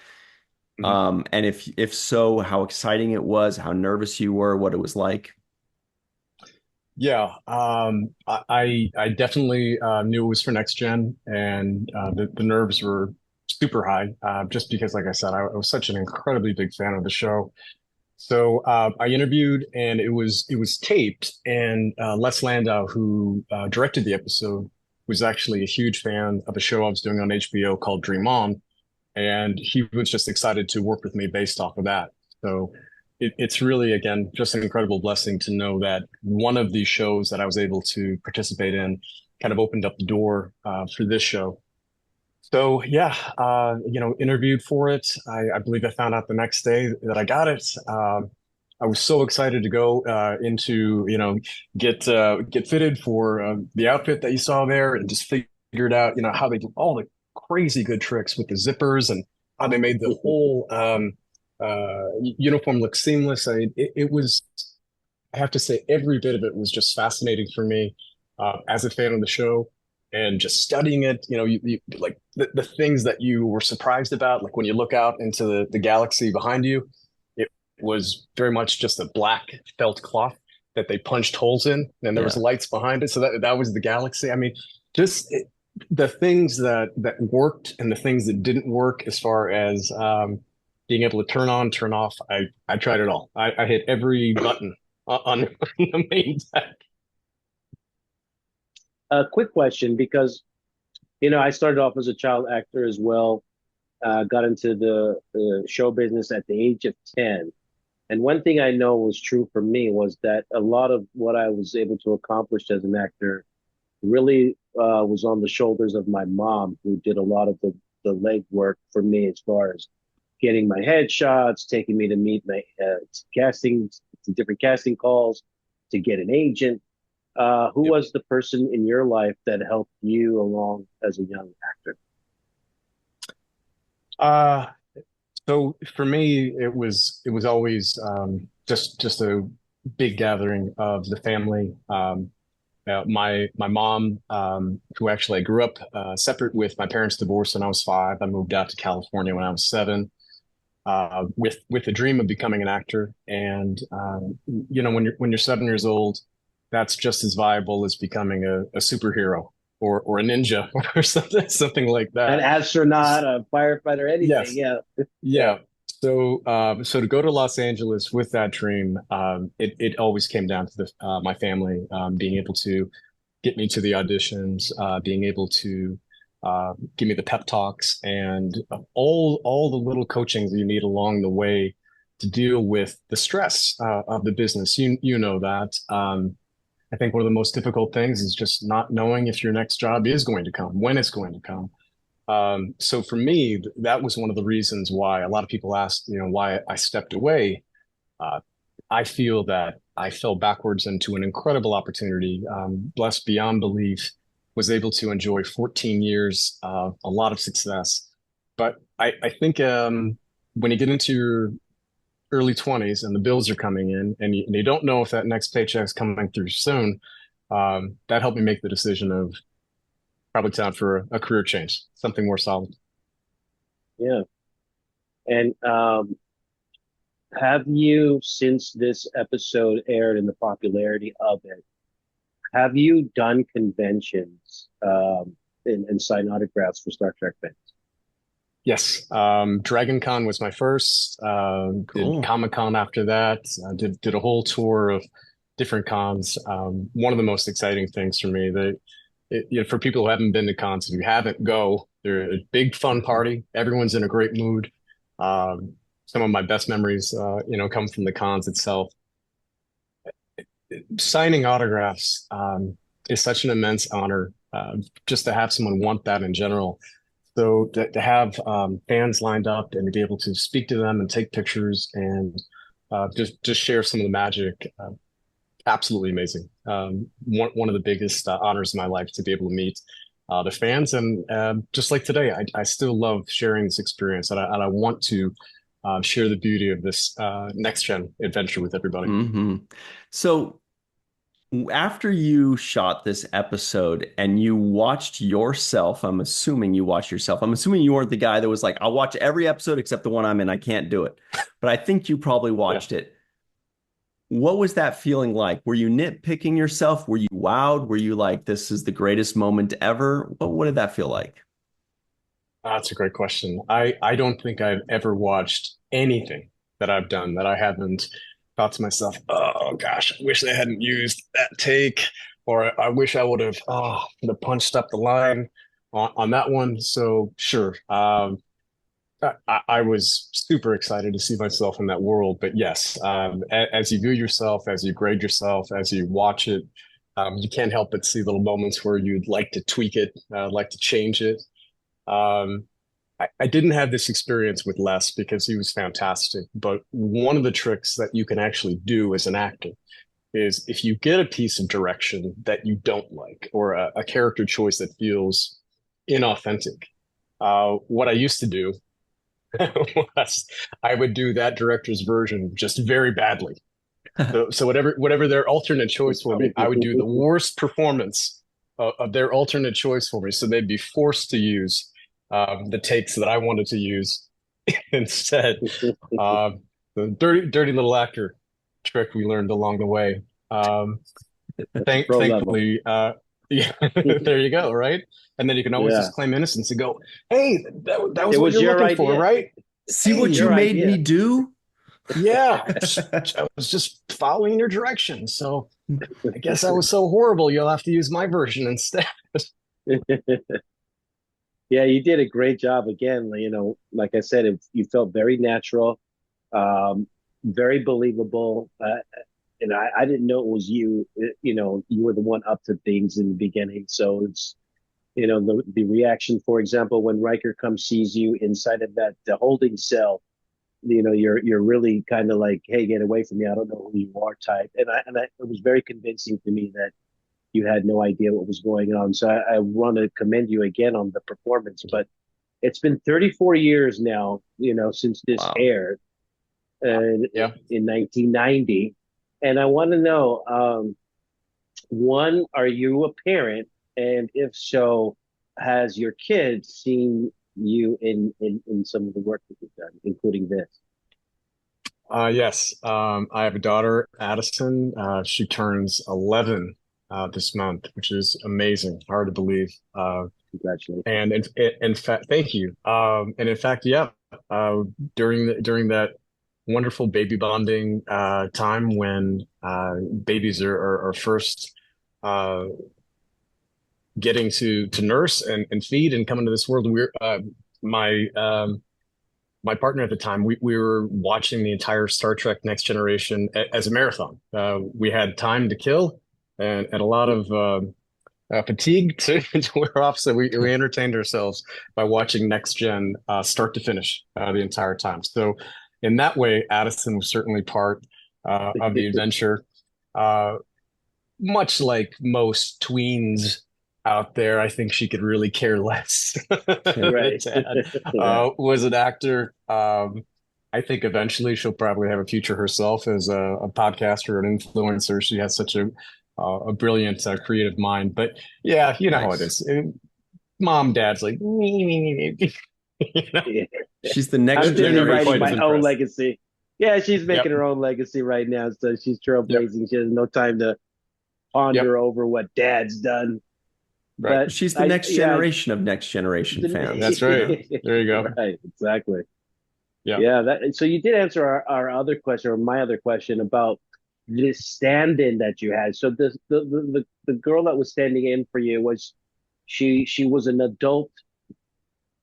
Mhm. And if so, how exciting it was, how nervous you were, what it was like? Yeah. I definitely knew it was for next gen, and the nerves were super high, just because, like I said, I was such an incredibly big fan of the show. So I interviewed, and it was taped, and Les Landau, who directed the episode, was actually a huge fan of a show I was doing on HBO called Dream On, and he was just excited to work with me based off of that. So it's really, again, just an incredible blessing to know that one of these shows that I was able to participate in kind of opened up the door for this show. So yeah, interviewed for it. I believe I found out the next day that I got it. I was so excited to go into, get fitted for the outfit that you saw there, and just figured out, how they do all the crazy good tricks with the zippers, and how they made the whole uniform look seamless. I mean, it was, I have to say, every bit of it was just fascinating for me as a fan of the show, and just studying it. You like the things that you were surprised about, like when you look out into the galaxy behind you, it was very much just a black felt cloth that they punched holes in, and there was Yeah. lights behind it, so that was the galaxy. I mean, just the things that worked and the things that didn't work, as far as being able to turn on, turn off. I tried it all. I hit every button on the main deck. A quick question, because I started off as a child actor as well. Got into the show business at the age of 10. And one thing I know was true for me was that a lot of what I was able to accomplish as an actor really was on the shoulders of my mom, who did a lot of the leg work for me, as far as getting my headshots, taking me to meet my casting, to different casting calls, to get an agent. Who Yep. was the person in your life that helped you along as a young actor? Uh, so for me, it was always just a big gathering of the family. My mom, who actually I grew up separate with my parents divorced when I was 5. I moved out to California when I was 7, with the dream of becoming an actor. And when you're 7 years old, that's just as viable as becoming a superhero or a ninja or something like An that. astronaut, a firefighter, anything. Yes. Yeah. Yeah. So to go to Los Angeles with that dream, it always came down to my family being able to get me to the auditions, being able to give me the pep talks, and all the little coachings that you need along the way to deal with the stress of the business. You know that. I think one of the most difficult things is just not knowing if your next job is going to come, when it's going to come. So for me, that was one of the reasons why a lot of people asked, why I stepped away. Uh, I feel that I fell backwards into an incredible opportunity, blessed beyond belief, was able to enjoy 14 years of a lot of success. But I think when you get into your early 20s and the bills are coming in, and you don't know if that next paycheck's coming through soon, that helped me make the decision of probably time for a career change, something more solid. Yeah. And have you, since this episode aired and the popularity of it, have you done conventions and signed autographs for Star Trek fans? Yes, Dragon Con was my first. Did Cool. Comic Con after that. Did a whole tour of different cons. One of the most exciting things for me that for people who haven't been to cons, if you haven't, go. They're a big fun party. Everyone's in a great mood. Some of my best memories, come from the cons itself. Signing autographs is such an immense honor. Just to have someone want that in general. So to have fans lined up and to be able to speak to them and take pictures and just share some of the magic, absolutely amazing. One of the biggest honors in my life to be able to meet the fans, and just like today, I still love sharing this experience, and I want to share the beauty of this next gen adventure with everybody. Hmm. So after you shot this episode and you watched yourself, I'm assuming you watched yourself. I'm assuming you weren't the guy that was like, I'll watch every episode except the one I'm in. I can't do it. But I think you probably Yeah. watched it. What was that feeling like? Were you nitpicking yourself? Were you wowed? Were you like, this is the greatest moment ever? What did that feel like? That's a great question. I don't think I've ever watched anything that I've done that I haven't thought to myself, oh gosh, I wish they hadn't used that take, or I wish I would have punched up the line on that one. So sure, I was super excited to see myself in that world. But yes, as you view yourself, as you grade yourself, as you watch it, you can't help but see little moments where you'd like to tweak it, like to change it. Um, I didn't have this experience with Les because he was fantastic. But one of the tricks that you can actually do as an actor is if you get a piece of direction that you don't like or a character choice that feels inauthentic, what I used to do was I would do that director's version just very badly. So whatever their alternate choice for me, I would do the worst performance of their alternate choice for me. So they'd be forced to use the takes that I wanted to use instead. The dirty little actor trick we learned along the way. Pro level. Thankfully, yeah, there you go, right? And then you can always Yeah. just claim innocence and go, "Hey, that was It what was you're your looking for, idea. right? See Hey, what you Your made me idea. do? yeah, I was just following your direction. So I guess I was so horrible. You'll have to use my version instead." Yeah, you did a great job again. Like I said, you felt very natural, very believable. And I didn't know it was you. You were the one up to things in the beginning. So it's, the reaction, for example, when Riker comes sees you inside of that the holding cell, you're really kind of like, hey, get away from me. I don't know who you are type. And it was very convincing to me that you had no idea what was going on. So I want to commend you again on the performance. But it's been 34 years now, since this Wow. aired Yeah. in 1990. And I want to know, one, are you a parent? And if so, has your kid seen you in some of the work that you've done, including this? Yes. I have a daughter, Addison. She turns 11 this month, which is amazing. Hard to believe. Congratulations. And in fact, thank you. And in fact, yeah, during that wonderful baby bonding time when babies are first uh, getting to nurse and feed and come into this world, my my partner at the time, we were watching the entire Star Trek Next Generation as a marathon. We had time to kill and a lot of fatigue to wear off, so we entertained ourselves by watching Next Gen start to finish the entire time. So in that way, Addison was certainly part of the adventure. Uh, Much like most tweens out there, I think she could really care less. Right. Dad was an actor. I think eventually she'll probably have a future herself as a podcaster or an influencer. She has such a brilliant creative mind. But yeah, you know how it Nice. is. mom, dad's like, you know? Yeah. She's the next I'm busy They're never writing quite as my own impressed. legacy. Yeah, she's Yep. making her own legacy right now, so she's Yep. trailblazing. She has no time to Yep. ponder over what dad's done. Right. But She's the I, next yeah, generation of next generation fans, That's you right. know? There you go. right, exactly. Yeah. Yeah, that. So you did answer our other question, or my other question about this stand-in that you had. So the girl that was standing in for you was she was an adult,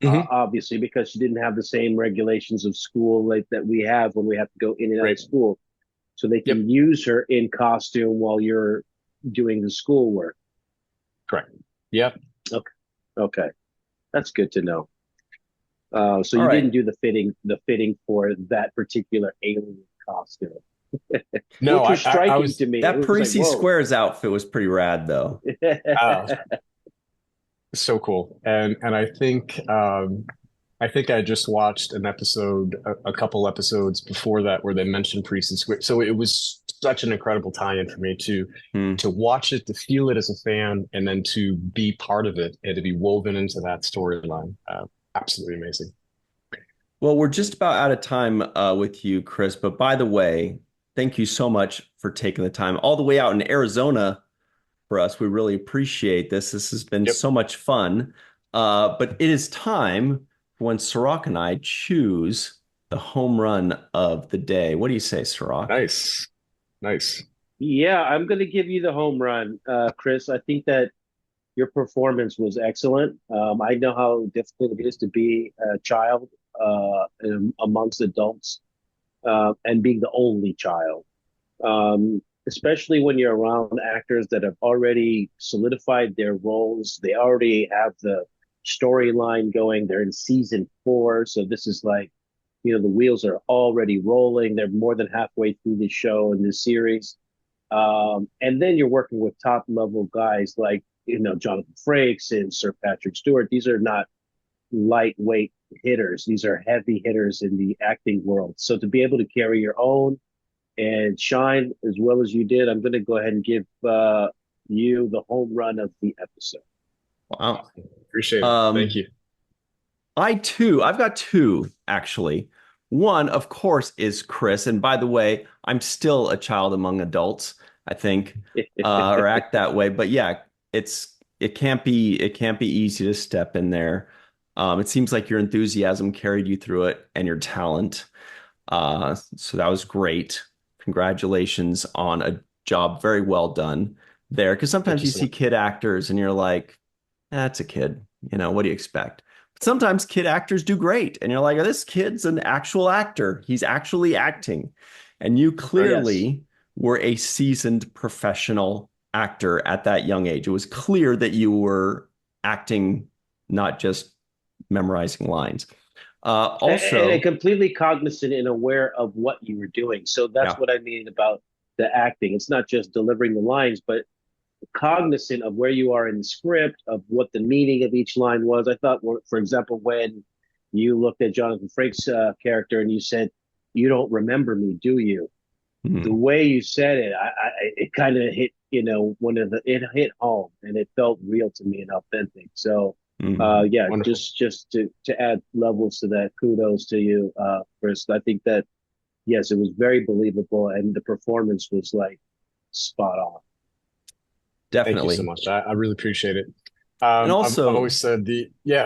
Hmm. obviously, because she didn't have the same regulations of school like that we have when we have to go in and out of Right. school. So they Yep. can use her in costume while you're doing the schoolwork. Correct. Yep. Okay, okay, that's good to know. So All you didn't right. do the fitting for that particular alien costume, No, which was I striking was to me. It That was like, Parisi whoa. Squares outfit was pretty rad, though. uh, so cool. And I think I just watched an episode, a couple episodes before that where they mentioned Priest and Square. So it was such an incredible tie-in for me Hmm. to watch it, to feel it as a fan, and then to be part of it and to be woven into that storyline. Absolutely amazing. Well, we're just about out of time with you, Chris. But by the way, thank you so much for taking the time all the way out in Arizona for us. We really appreciate this. This has been Yep. so much fun. But it is time for when Cirroc and I choose the home run of the day. What do you say, Cirroc? Nice. Nice. Yeah, I'm going to give you the home run, Chris. I think that your performance was excellent. I know how difficult it is to be a child amongst adults and being the only child, especially when you're around actors that have already solidified their roles. They already have the storyline going. They're in season 4, so this is like, the wheels are already rolling. They're more than halfway through the show and the series. And then you're working with top level guys like, Jonathan Frakes and Sir Patrick Stewart. These are not lightweight hitters. These are heavy hitters in the acting world. So to be able to carry your own and shine as well as you did, I'm going to go ahead and give you the home run of the episode. Wow. Appreciate it. Thank Um, you. I've got two actually. One, of course, is Chris. And by the way, I'm still a child among adults, I think, or act that way. But yeah, it can't be easy to step in there. It seems like your enthusiasm carried you through it and your talent. So that was great. Congratulations on a job very well done there. Because Thank sometimes you you so see much. kid actors and you're like, that's a kid. What do you expect? But sometimes kid actors do great. And you're like, oh, this kid's an actual actor. He's actually acting. And you Yes. clearly were a seasoned professional actor at that young age. It was clear that you were acting, not just memorizing lines. And Also, completely cognizant and aware of what you were doing. So that's yeah, what I mean about the acting. It's not just delivering the lines, but cognizant of where you are in the script, of what the meaning of each line was. I thought, for example, when you looked at Jonathan Frakes' character and you said, "You don't remember me, do you?" The mhm, way you said it, it kind of hit, it hit home and it felt real to me and authentic. So, mhm. yeah, Wonderful. just to add levels to that, kudos to you, Chris. I think that yes, it was very believable and the performance was like spot on. Thank you so Definitely. much. I really appreciate it. And I've always also, said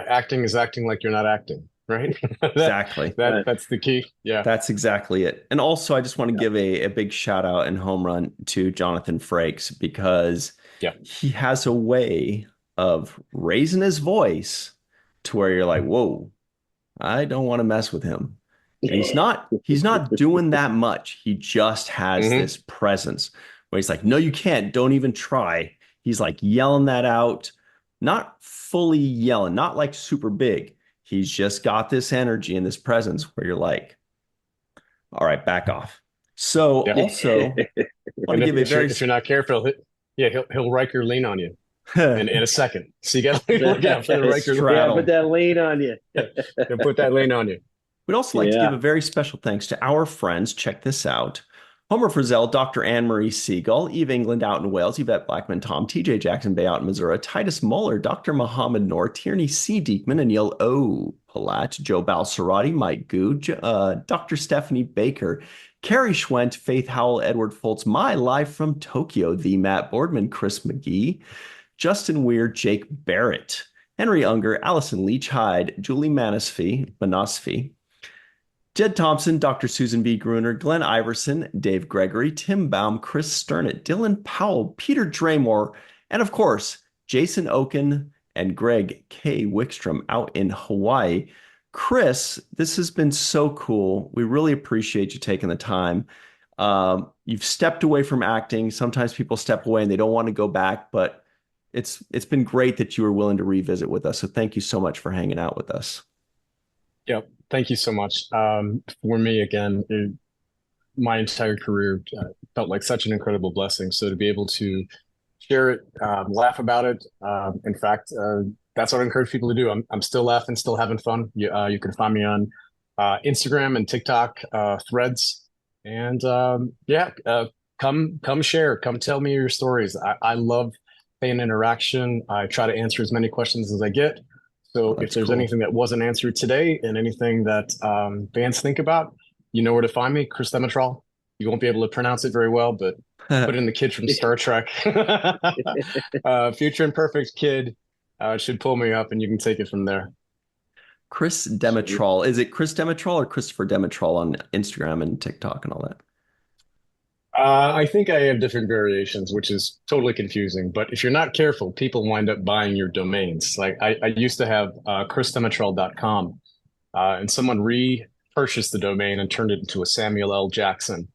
acting is acting like you're not acting, right? That exactly. Right. that's the key. Yeah. That's exactly it. And also, I just want to Yeah. give a big shout out and home run to Jonathan Frakes because Yeah. he has a way of raising his voice to where you're like, whoa, I don't want to mess with him. And he's not doing that much. He just has Hmm. this presence where he's like, no, you can't. Don't even try. He's like yelling that out, not fully yelling, not like super big. He's just got this energy and this presence where you're like, all right, back off. So Yeah. also want to And give a very if you're not careful, he'll Riker lean on you in a second. So you got to look out for the Riker. Yeah, put straddle. that lean on you. He'll put that lean on you. We'd also like to give Yeah. a very special thanks to our friends. Check this out. Homer Frizzell, Dr. Anne-Marie Segal, Eve England out in Wales, Yvette Blackmon-Tom, TJ Jackson-Bey out in Missouri, Titus Mohler, Dr. Mohamed Noor, Tierney C, Dieckmann, Anil O, Polat, Joe Balsarotti, Mike Goo, Dr. Stephanie Baker, Carrie Schwent, Faith Howell, Edward Foltz, My Live from Tokyo, the Matt Boardman, Chris McGee, Justin Weir, Jake Barrett, Henry Unger, Allyson Leach-Heid, Julie Manosfi, Jed Thompson, Dr. Susan B. Gruner, Glenn Iverson, Dave Gregory, Tim Baum, Chris Sternett, Dylan Powell, Peter Draymore, and of course, Jason Okun and Greg K. Wickstrom out in Hawaii. Chris, this has been so cool. We really appreciate you taking the time. You've stepped away from acting. Sometimes people step away and they don't want to go back, but it's been great that you were willing to revisit with us. So thank you so much for hanging out with us. Yep. Thank you so much. For me, again, my entire career felt like such an incredible blessing. So to be able to share it, laugh about it. In fact, that's what I encourage people to do. I'm still laughing, still having fun. You can find me on Instagram and TikTok, Threads, and come share, come tell me your stories. I love fan interaction. I try to answer as many questions as I get. So if there's anything that wasn't answered today and anything that fans think about, you know where to find me, Chris Demetral. You won't be able to pronounce it very well, but put in the kid from Star Trek. Future Imperfect kid should pull me up and you can take it from there. Chris Demetral. Is it Chris Demetral or Christopher Demetral on Instagram and TikTok and all that? I think I have different variations, which is totally confusing. But if you're not careful, people wind up buying your domains. Like I used to have chrisdemetral.com, and someone repurchased the domain and turned it into a Samuel L. Jackson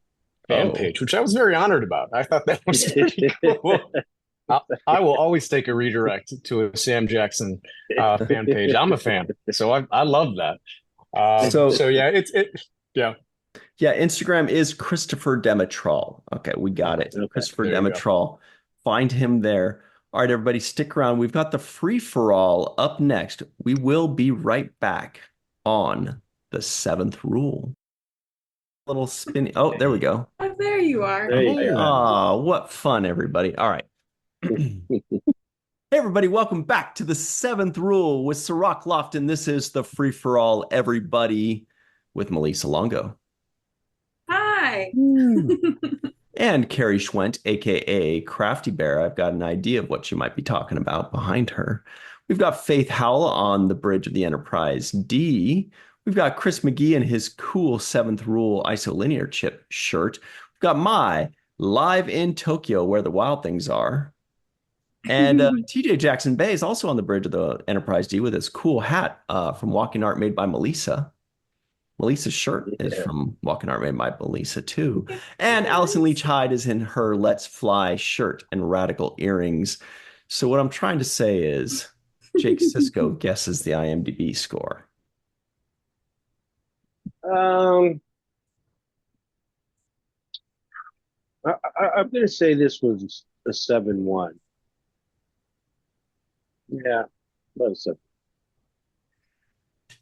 fan page, which I was very honored about. I thought that was pretty cool. I will always take a redirect to a Sam Jackson fan page. I'm a fan, so I love that. So yeah. Yeah, Instagram is Christopher Demetral. Okay, we got it. Okay, Christopher Demetral. Find him there. All right, everybody, stick around. We've got the free-for-all up next. We will be right back on the seventh rule. A little spinny. Oh, there we go. Oh, there you are. Oh, what fun, everybody. All right. Hey, everybody, welcome back to the seventh rule with Cirroc Lofton. This is the free-for-all, everybody, with Melissa Longo. Hi. And Carrie Schwent, aka Crafty Bear. I've got an idea of what she might be talking about behind her. We've got Faith Howell on the bridge of the Enterprise D. We've got Chris McGee in his cool seventh rule isolinear chip shirt. We've got Mai live in Tokyo where the wild things are. And TJ Jackson-Bey is also on the bridge of the Enterprise D with his cool hat from Walking Art made by Melissa. Melissa's shirt is from Walking Art made by Melissa too. And Allyson Leach-Heid is in her Let's Fly shirt and radical earrings. So what I'm trying to say is Jake Sisko guesses the IMDb score. I'm going to say this was a 7-1. Yeah, about a 7.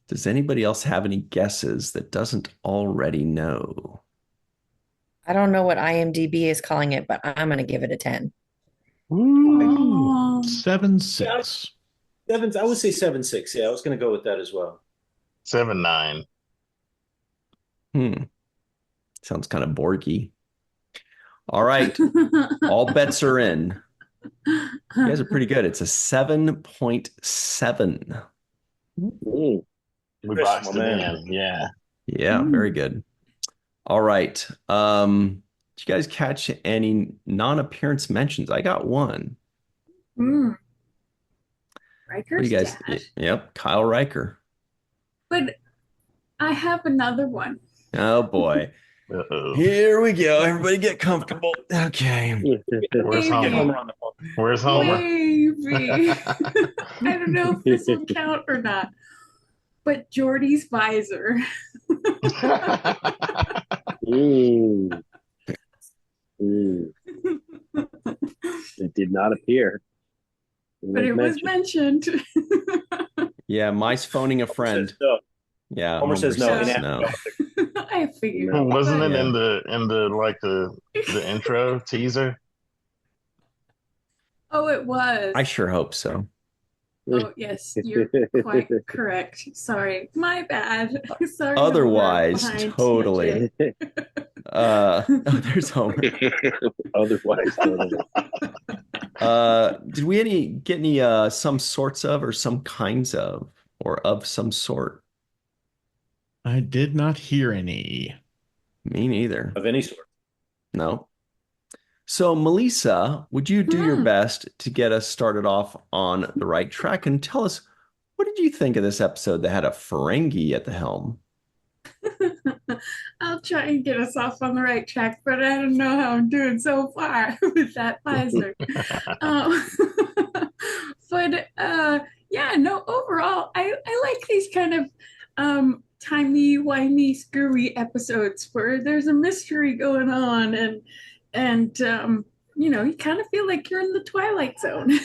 Does anybody else have any guesses that doesn't already know? I don't know what IMDb is calling it, but I'm going to give it a 10. Ooh, 7.6. I would say 7.6. Yeah, I was going to go with that as well. 7.9. Sounds kind of Borgy. All right. All bets are in. You guys are pretty good. It's a 7.7. We boxed it in. Yeah. Yeah, very good. All right. Did you guys catch any non-appearance mentions? I got one. Riker's what do you guys? dad. Yep, Kyle Riker. But I have another one. Oh boy. Uh-oh. Here we go. Everybody get comfortable. Okay. Where's Homer? Where's Homer? Maybe. I don't know if this will count or not. But Geordi's visor. It did not appear. But it was mentioned. Yeah, Mike's phoning a friend. No. Yeah, Homer says no. no. I I figured. No. Wasn't it Yeah. in the like the intro teaser? Oh, it was. I sure hope so. Oh, yes, you're quite correct. Sorry, my bad. Sorry, Otherwise, I'm behind totally. TNG. There's Homer. Otherwise, totally. Did we get any some sorts of or some kinds of or of some sort? I did not hear any. Me neither. Of any sort. No. So, Melissa, would you do your best to get us started off on the right track and tell us what did you think of this episode that had a Ferengi at the helm? I'll try and get us off on the right track, but I don't know how I'm doing so far with that visor. Um, but yeah, no, overall, I like these kind of timey-wimey, screwy episodes where there's a mystery going on and you know, you kind of feel like you're in the Twilight Zone.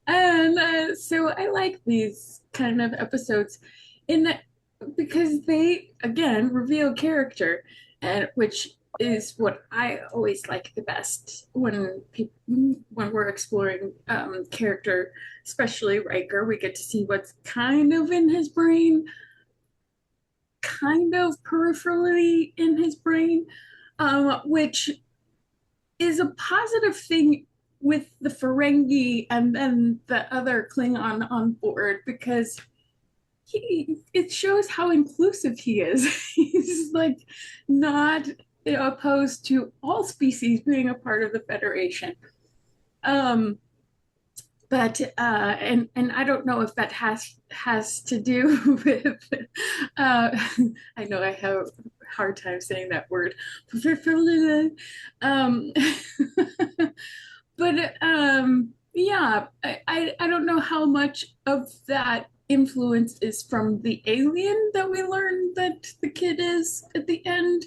And so I like these kind of episodes because they again reveal character, and which is what I always like the best when we're exploring character, especially Riker. We get to see what's kind of in his brain, kind of peripherally in his brain, which is a positive thing with the Ferengi and then the other Klingon on board, because it shows how inclusive he is. He's like not opposed to all species being a part of the Federation. But and I don't know if that has to do with I know I have a hard time saying that word. Um, but yeah, I don't know how much of that influence is from the alien that we learned that the kid is at the end,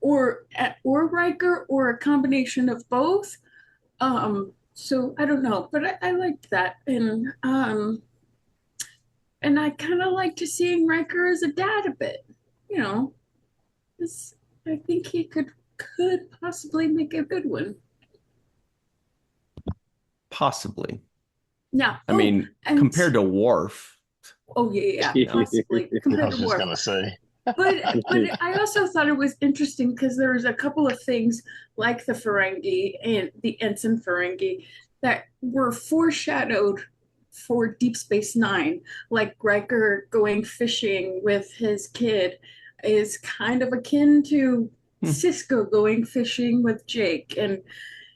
or Riker, or a combination of both. So I don't know, but I liked that, and I kind of liked to seeing Riker as a dad a bit. You know, I think he could possibly make a good one. Possibly. Yeah. I mean, compared to Worf. Oh yeah, possibly I compared was to just Worf. gonna say. But I also thought it was interesting because there was a couple of things like the Ferengi and the Ensign Ferengi that were foreshadowed for Deep Space Nine, like Riker going fishing with his kid is kind of akin to Sisko going fishing with Jake, and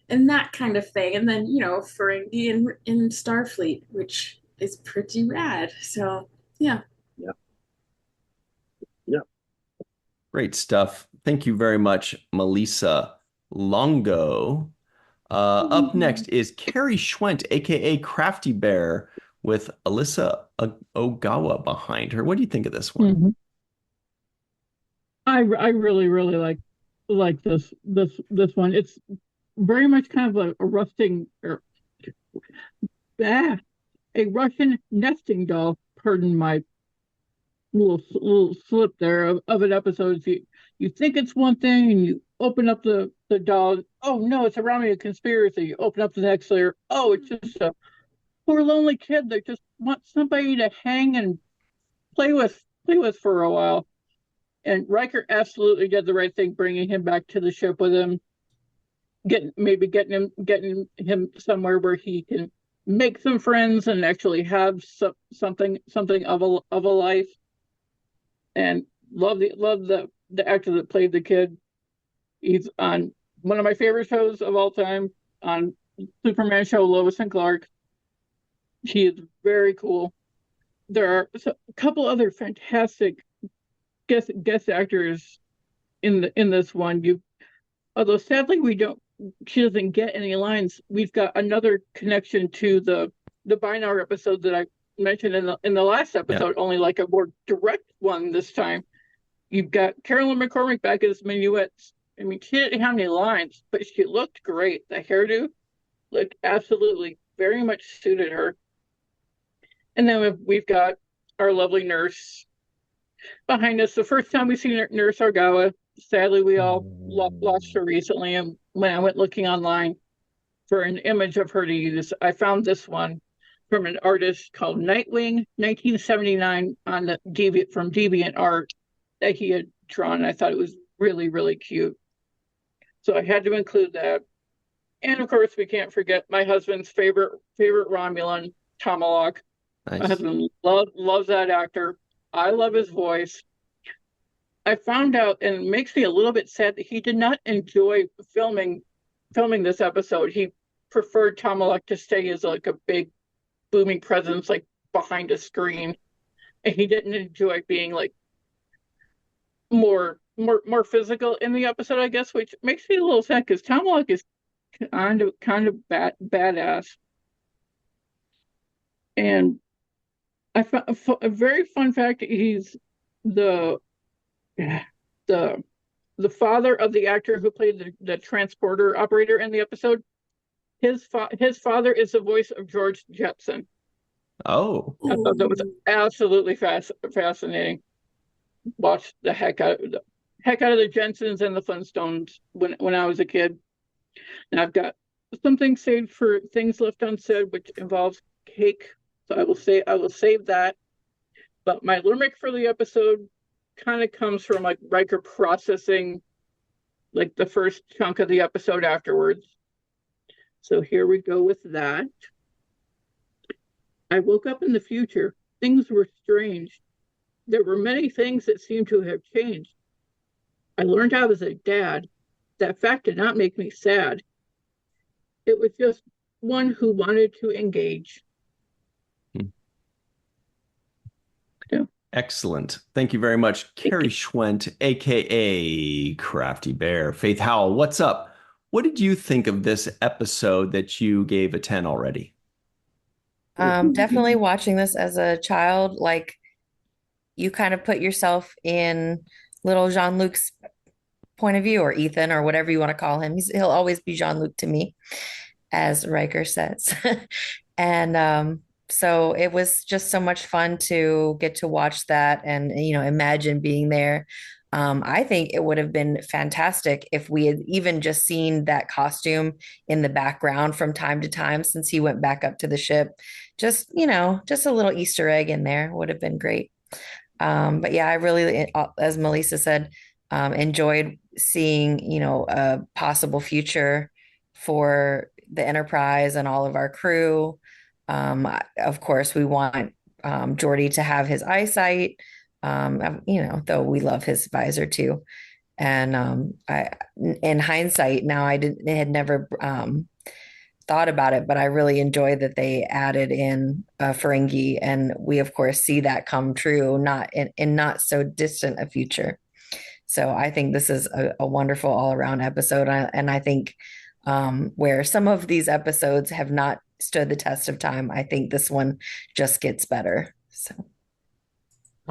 that kind of thing. And then, you know, Ferengi in Starfleet, which is pretty rad. So yeah. Great stuff. Thank you very much, Melissa Longo. Up next is Carrie Schwent, aka Crafty Bear, with Alyssa Ogawa behind her. What do you think of this one? Mm-hmm. I really like this one. It's very much kind of a rusting or a Russian nesting doll. Pardon my little slip there of an episode. You think it's one thing and you open up the doll. Oh no, it's around me a conspiracy. You open up the next layer. Oh, it's just a poor lonely kid that just wants somebody to hang and play with for a while. And Riker absolutely did the right thing, bringing him back to the ship with him, getting him somewhere where he can make some friends and actually have something of a life. And love the actor that played the kid. He's on one of my favorite shows of all time, on Superman show Lois and Clark. He is very cool. There are a couple other fantastic guest actors in this one. Although sadly she doesn't get any lines. We've got another connection to the Binar episode that I mentioned in the last episode, only like a more direct one this time. You've got Carolyn McCormick back as Minuet. I mean, she didn't have any lines, but she looked great. The hairdo looked absolutely very much suited her. And then we've got our lovely nurse, behind us. The first time we see Nurse Argawa, sadly, we all lost her recently. And when I went looking online for an image of her to use, I found this one from an artist called Nightwing, 1979, on the from Deviant Art that he had drawn. I thought it was really, really cute. So I had to include that. And of course, we can't forget my husband's favorite Romulan, Tomalak. Nice. My husband loves that actor. I love his voice. I found out, and it makes me a little bit sad, that he did not enjoy filming this episode. He preferred Tomalak to stay as like a big booming presence, like behind a screen, and he didn't enjoy being like more physical in the episode, I guess, which makes me a little sad because Tomalak is kind of badass. And I found a very fun fact: he's the father of the actor who played the transporter operator in the episode. His father is the voice of George Jetson. Oh, I thought that was absolutely fascinating. Watched the heck out of the Jensens and the Flintstones when I was a kid. And I've got something saved for things left unsaid, which involves cake. So I will save that. But my limerick for the episode kind of comes from like Riker processing like the first chunk of the episode afterwards. So here we go with that. I woke up in the future. Things were strange. There were many things that seemed to have changed. I learned I was a dad. That fact did not make me sad. It was just one who wanted to engage. Yeah. Excellent. Thank you very much, Carrie Schwent, aka Crafty Bear. Faith Howell, what's up? What did you think of this episode that you gave a 10 already? Definitely watching this as a child, like you kind of put yourself in little Jean-Luc's point of view, or Ethan, or whatever you want to call him. He'll always be Jean-Luc to me, as Riker says. And so it was just so much fun to get to watch that and, imagine being there. I think it would have been fantastic if we had even just seen that costume in the background from time to time since he went back up to the ship. Just a little Easter egg in there would have been great. But yeah, I really, as Melissa said, enjoyed seeing, a possible future for the Enterprise and all of our crew. Of course, we want Geordi to have his eyesight. Though we love his visor too. And in hindsight, now I had never thought about it, but I really enjoy that they added in Ferengi, and we of course see that come true, not in not so distant a future. So I think this is a wonderful all around episode, and I think where some of these episodes have not stood the test of time, I think this one just gets better. So.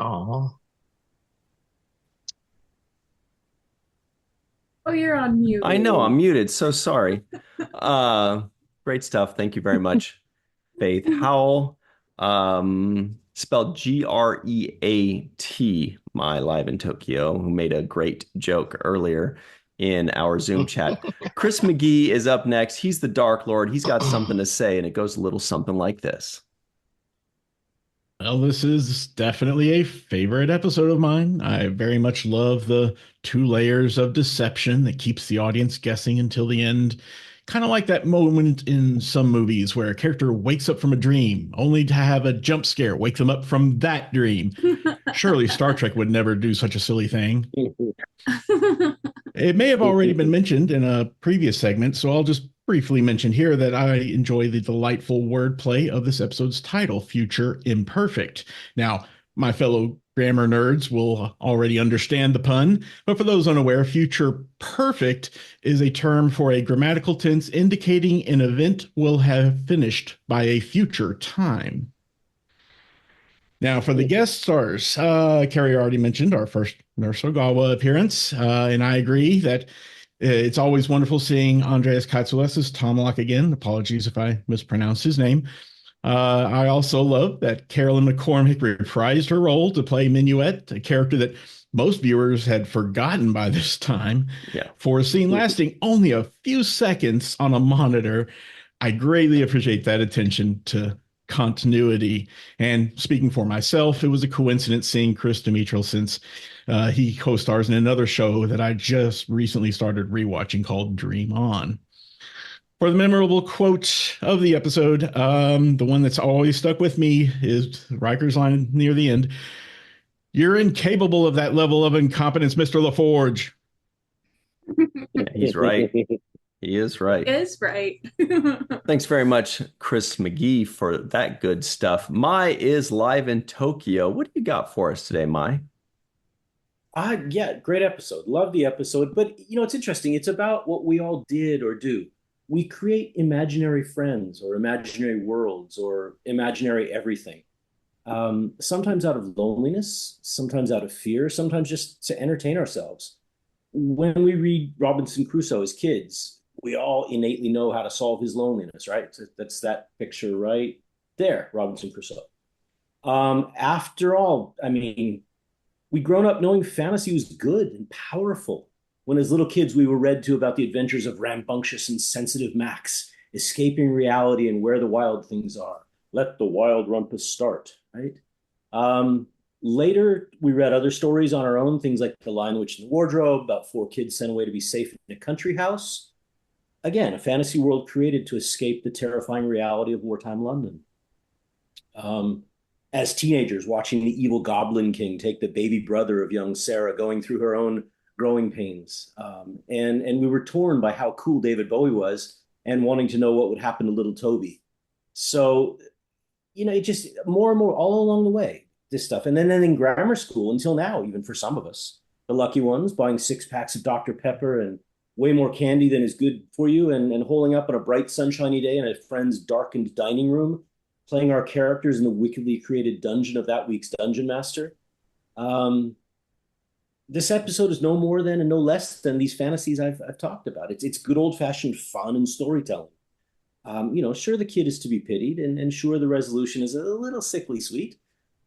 Oh, Oh, you're on mute. I know, I'm muted. So sorry. Great stuff. Thank you very much, Faith Howell. Spelled Great, my live in Tokyo, who made a great joke earlier in our Zoom chat. Chris McGee is up next. He's the Dark Lord. He's got something to say, and it goes a little something like this. Well, this is definitely a favorite episode of mine. I very much love the 2 layers of deception that keeps the audience guessing until the end. Kind of like that moment in some movies where a character wakes up from a dream only to have a jump scare wake them up from that dream. Surely Star Trek would never do such a silly thing. It may have already been mentioned in a previous segment, so I'll just briefly mention here that I enjoy the delightful wordplay of this episode's title, Future Imperfect. Now, my fellow grammar nerds will already understand the pun, but for those unaware, future perfect is a term for a grammatical tense indicating an event will have finished by a future time. Now, for the guest stars, Carrie already mentioned our first Nurse Ogawa appearance, and I agree that it's always wonderful seeing Andreas Katsoulas as Tomalak again. Apologies if I mispronounced his name. I also love that Carolyn McCormick reprised her role to play Minuet, a character that most viewers had forgotten by this time. Yeah. For a scene lasting only a few seconds on a monitor, I greatly appreciate that attention to continuity. And speaking for myself, it was a coincidence seeing Chris Demetral since he co-stars in another show that I just recently started rewatching called Dream On. For the memorable quote of the episode, the one that's always stuck with me is Riker's line near the end. "You're incapable of that level of incompetence, Mr. LaForge." Yeah, he's right. He is right. Is right. Thanks very much, Chris McGee, for that good stuff. Mai is live in Tokyo. What do you got for us today, Mai? Yeah, great episode. Love the episode. But, it's interesting. It's about what we all did or do. We create imaginary friends or imaginary worlds or imaginary everything. Sometimes out of loneliness, sometimes out of fear, sometimes just to entertain ourselves. When we read Robinson Crusoe as kids, we all innately know how to solve his loneliness, right? That's that picture right there, Robinson Crusoe. After all, we'd grown up knowing fantasy was good and powerful. When as little kids, we were read to about the adventures of rambunctious and sensitive Max, escaping reality and where the wild things are. Let the wild rumpus start, right? Later, we read other stories on our own, things like The Lion, the Witch, and the Wardrobe, about 4 kids sent away to be safe in a country house. Again, a fantasy world created to escape the terrifying reality of wartime London. As teenagers, watching the evil Goblin King take the baby brother of young Sarah, going through her own growing pains. And we were torn by how cool David Bowie was and wanting to know what would happen to little Toby. So, it just more and more all along the way, this stuff. And then in grammar school until now, even for some of us, the lucky ones, buying 6 packs of Dr. Pepper and way more candy than is good for you and holding up on a bright sunshiny day in a friend's darkened dining room, playing our characters in the wickedly created dungeon of that week's dungeon master. This episode is no more than and no less than these fantasies I've talked about. It's good old-fashioned fun and storytelling. Sure, the kid is to be pitied, and sure, the resolution is a little sickly sweet,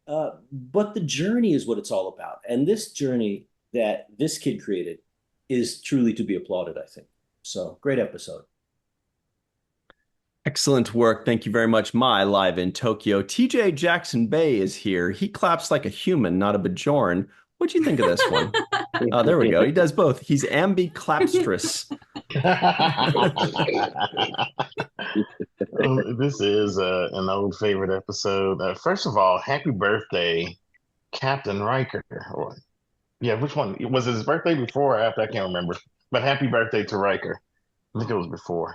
but the journey is what it's all about. And this journey that this kid created is truly to be applauded, I think. So, great episode. Excellent work. Thank you very much, Mai, live in Tokyo. TJ Jackson-Bey is here. He claps like a human, not a Bajorn. What'd you think of this one? Oh, there we go. He does both. He's ambiclapstrous. This is an old favorite episode. First of all, happy birthday, Captain Riker. Which one? Was it his birthday before or after? I can't remember. But happy birthday to Riker. I think it was before.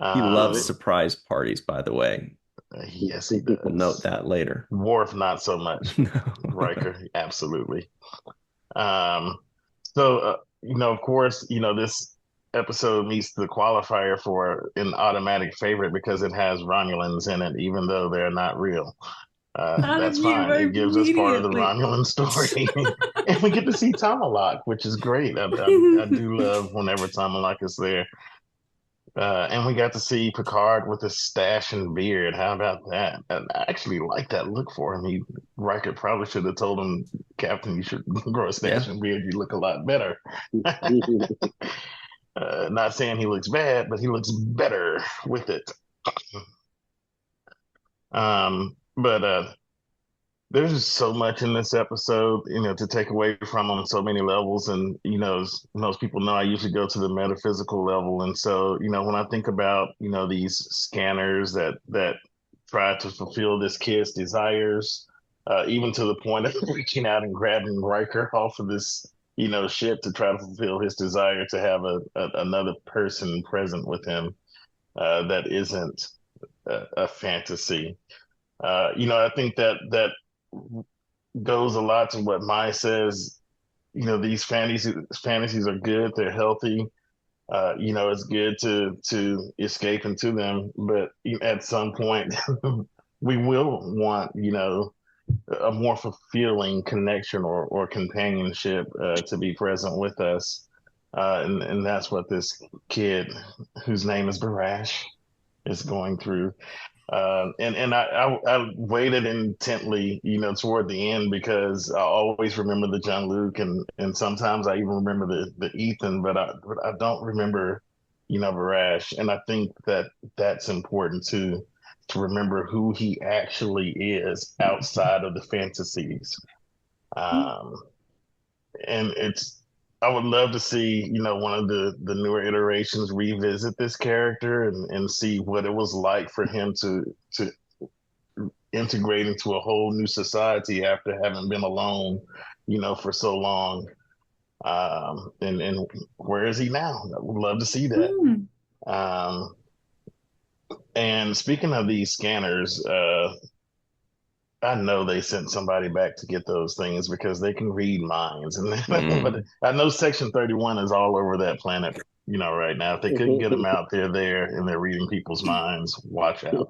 He loves surprise parties, by the way. Yes, he does. We'll note that later. Worf, not so much. No. Riker, absolutely. Of course, this episode meets the qualifier for an automatic favorite because it has Romulans in it, even though they're not real. That's fine. It gives us part of the Romulan story. And we get to see Tomalak, which is great. I do love whenever Tomalak is there. And we got to see Picard with a stash and beard. How about that? And I actually like that look for him. Riker probably should have told him, Captain, you should grow a stash and beard. You look a lot better. Not saying he looks bad, but he looks better with it. But there's just so much in this episode, to take away from on so many levels. And, as most people know, I usually go to the metaphysical level. And so, when I think about, these scanners that try to fulfill this kid's desires, even to the point of reaching out and grabbing Riker off of this, ship to try to fulfill his desire to have another person present with him, that isn't a fantasy. I think that goes a lot to what Mai says. These fantasies are good. They're healthy. It's good to escape into them. But at some point, we will want, a more fulfilling connection or companionship to be present with us. And that's what this kid, whose name is Barash, is going through. And I waited intently, toward the end because I always remember the Jean-Luc and sometimes I even remember the Ethan, but I don't remember, Varash. And I think that's important to remember who he actually is outside of the fantasies. Um, and I would love to see, one of the newer iterations revisit this character and see what it was like for him to integrate into a whole new society after having been alone, for so long. And where is he now? I would love to see that. Um, and speaking of these scanners, I know they sent somebody back to get those things because they can read minds. But I know Section 31 is all over that planet, right now. If they couldn't get them out there, and they're reading people's minds, watch out.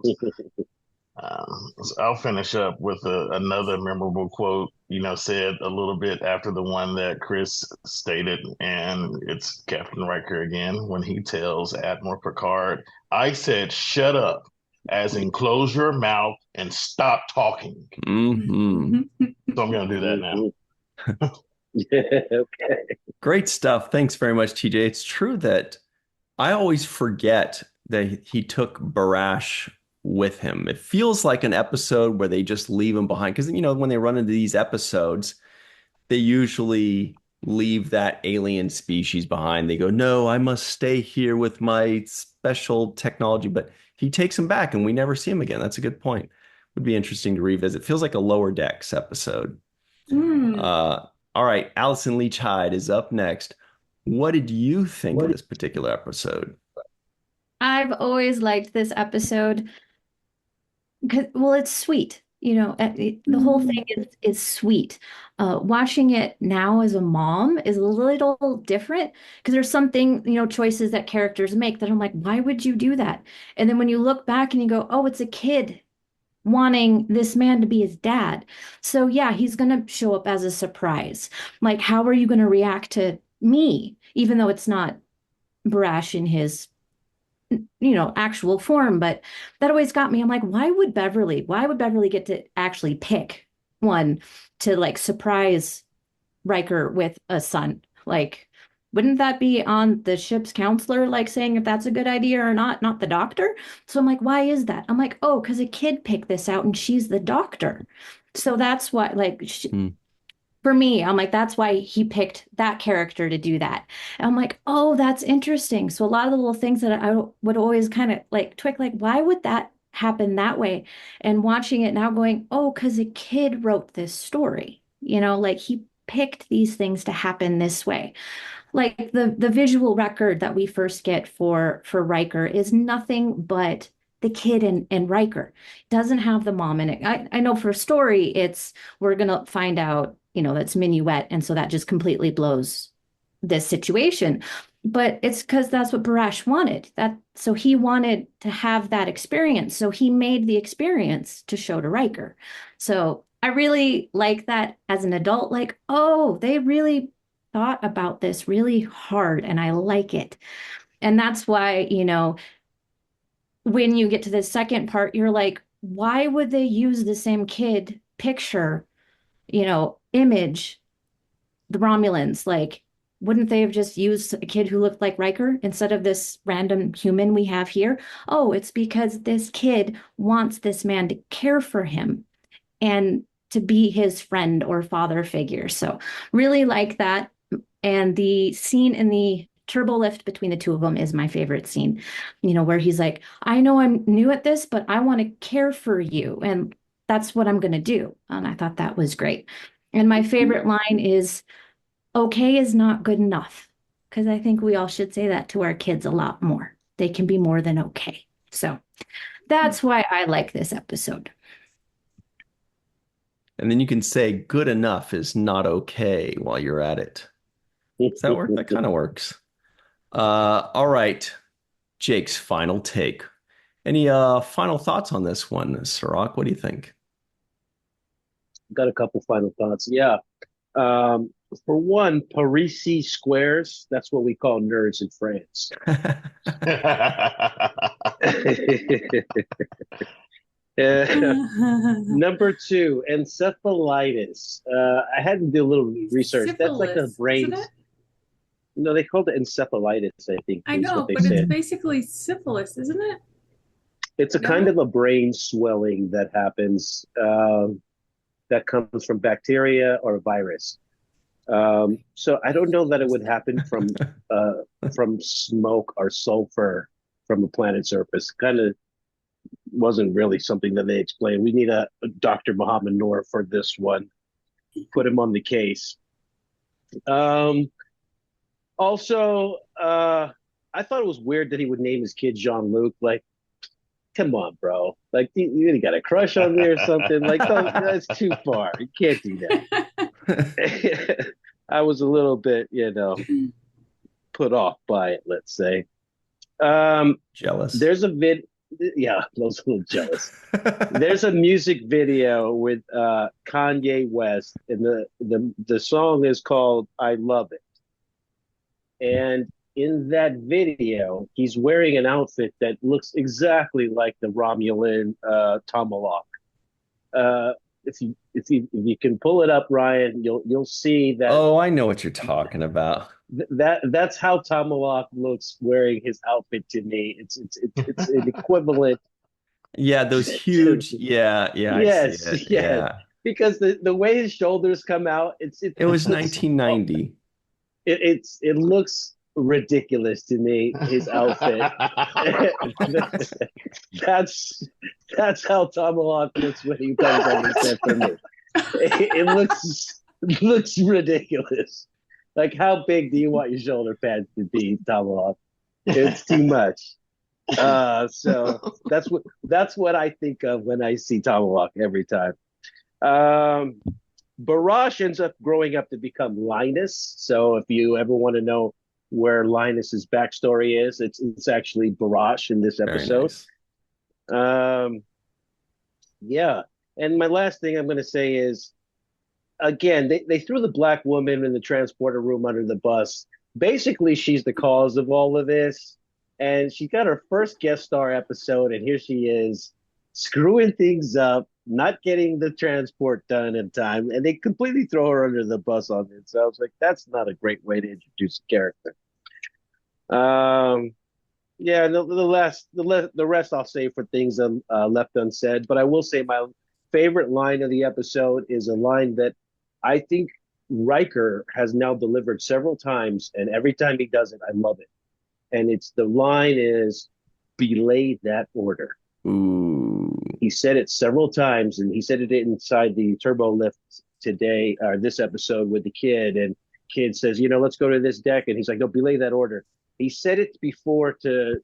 So I'll finish up with another memorable quote, said a little bit after the one that Chris stated, and it's Captain Riker again when he tells Admiral Picard, "I said shut up, as in close your mouth and stop talking." Mm-hmm. So I'm going to do that now. Yeah, okay. Great stuff. Thanks very much, TJ. It's true that I always forget that he took Barash with him. It feels like an episode where they just leave him behind. Because, when they run into these episodes, they usually leave that alien species behind. They go, no, I must stay here with my special technology. But he takes him back and we never see him again. That's a good point. Would be interesting to revisit. Feels like a Lower Decks episode. All right, Allyson Leach-Heid is up next. What did you think of this particular episode? I've always liked this episode because, well, it's sweet. The whole thing is sweet. Watching it now as a mom is a little different because there's something, choices that characters make that I'm like, why would you do that? And then when you look back and you go, oh, it's a kid wanting this man to be his dad. So yeah, he's going to show up as a surprise. Like, how are you going to react to me, even though it's not Barash in his actual form? But that always got me. I'm like, why would Beverly get to actually pick one to like surprise Riker with a son? Like, wouldn't that be on the ship's counselor, like saying if that's a good idea or not the doctor? So I'm like, why is that? I'm like, oh, because a kid picked this out and she's the doctor. So that's why, like, for me, I'm like, that's why he picked that character to do that. And I'm like, oh, that's interesting. So a lot of the little things that I would always kind of like twig, like, why would that happen that way? And watching it now going, oh, because a kid wrote this story, like he picked these things to happen this way. Like the visual record that we first get for Riker is nothing but the kid and Riker. Doesn't have the mom in it. I know for story, we're gonna find out, that's Minuet, and so that just completely blows this situation. But it's because that's what Barash wanted. So he wanted to have that experience. So he made the experience to show to Riker. So I really like that as an adult, like, oh, they really thought about this really hard and I like it. And that's why, when you get to the second part, you're like, why would they use the same kid picture, image, the Romulans? Like, wouldn't they have just used a kid who looked like Riker instead of this random human we have here? Oh, it's because this kid wants this man to care for him and to be his friend or father figure. So really like that. And the scene in the turbo lift between the two of them is my favorite scene, where he's like, I know I'm new at this, but I want to care for you. And that's what I'm going to do. And I thought that was great. And my favorite line is, okay is not good enough. Because I think we all should say that to our kids a lot more. They can be more than okay. So that's why I like this episode. And then you can say good enough is not okay while you're at it. Does that work? That kind of works. All right. Jake's final take. Any final thoughts on this one, Cirroc? What do you think? Got a couple final thoughts. Yeah. For one, Parisi squares, that's what we call nerds in France. Number two, encephalitis. I had to do a little research. That's like a Syphilis, isn't brain. it? No, they called it encephalitis, I think, I is what know, they but it's said. basically syphilis, isn't it? It's a kind No? of a brain swelling that happens that comes from bacteria or a virus. So I don't know that it would happen from smoke or sulfur from the planet's surface. Kind of wasn't really something that they explained. We need a Dr. Mohamed Noor for this one. Put him on the case. Um, Also, I thought it was weird that he would name his kid Jean-Luc. Like, come on, bro. Like, you really got a crush on me or something? Like, that's too far. You can't do that. I was a little bit, put off by it, let's say. Jealous. There's a yeah, I was a little jealous. There's a music video with Kanye West, and the song is called "I Love It." And in that video, he's wearing an outfit that looks exactly like the Romulan tomahawk. If you can pull it up, Ryan, you'll see that Oh, I know what you're talking about. that's how Tomahawk looks wearing his outfit to me. It's an equivalent. Yeah, those huge. Yeah, yeah, I see Yes, it. yes. Yeah. Because the way his shoulders come out, It was looks 1990. it looks ridiculous to me. His outfit. that's that's how Tomahawk looks when he comes on the set for me. It looks ridiculous. Like, how big do you want your shoulder pads to be, Tomahawk? It's too much. So that's what I think of when I see Tomahawk every time. Um, Barash ends up growing up to become Linus. So if you ever want to know where Linus's backstory is, it's actually Barash in this Very episode. nice. Um, yeah. And my last thing I'm going to say is, again, they threw the black woman in the transporter room under the bus. Basically, she's the cause of all of this. And she got her first guest star episode, and here she is screwing things up, not getting the transport done in time, and they completely throw her under the bus on it. So I was like, that's not a great way to introduce a character. Um, yeah, the rest I'll say for things left unsaid. But I will say my favorite line of the episode is a line that I think Riker has now delivered several times, and every time he does it, I love it. And the line is, "Belay that order." Ooh. He said it several times, and he said it inside the turbo lift today, or this episode with the kid. And kid says, let's go to this deck. And he's like, no, belay that order. He said it before to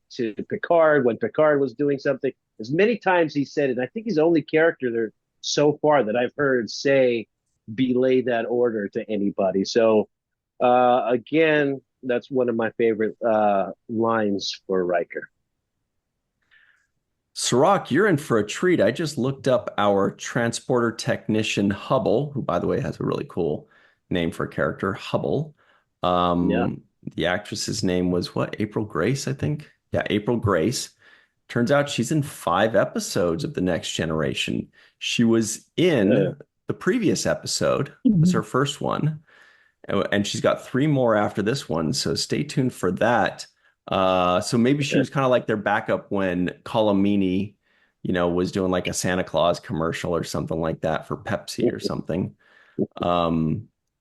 Picard when Picard was doing something. As many times he said it. I think he's the only character there so far that I've heard say belay that order to anybody. So again, that's one of my favorite lines for Riker. Cirroc, you're in for a treat. I just looked up our transporter technician Hubble, who, by the way, has a really cool name for a character, Hubble. Yeah. The actress's name was what? April Grace, I think. Yeah, April Grace. Turns out she's in 5 episodes of The Next Generation. She was in the previous episode. It was her first one. And she's got 3 more after this one. So stay tuned for that. So maybe she was kind of like their backup when Colomini, was doing like a Santa Claus commercial or something like that for Pepsi or something.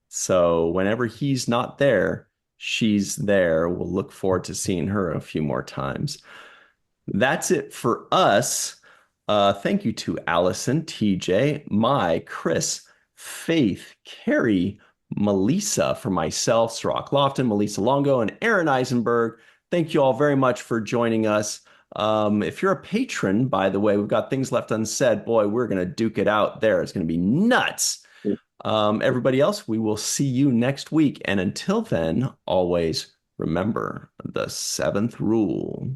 So whenever he's not there, she's there. We'll look forward to seeing her a few more times. That's it for us. Thank you to Allyson, TJ, Mai, Chris, Faith, Carrie, Melissa, for myself, Cirroc Lofton, Melissa Longo, and Aaron Eisenberg. Thank you all very much for joining us. If you're a patron, by the way, we've got things left unsaid. Boy, we're going to duke it out there. It's going to be nuts. Everybody else, we will see you next week. And until then, always remember the 7th rule.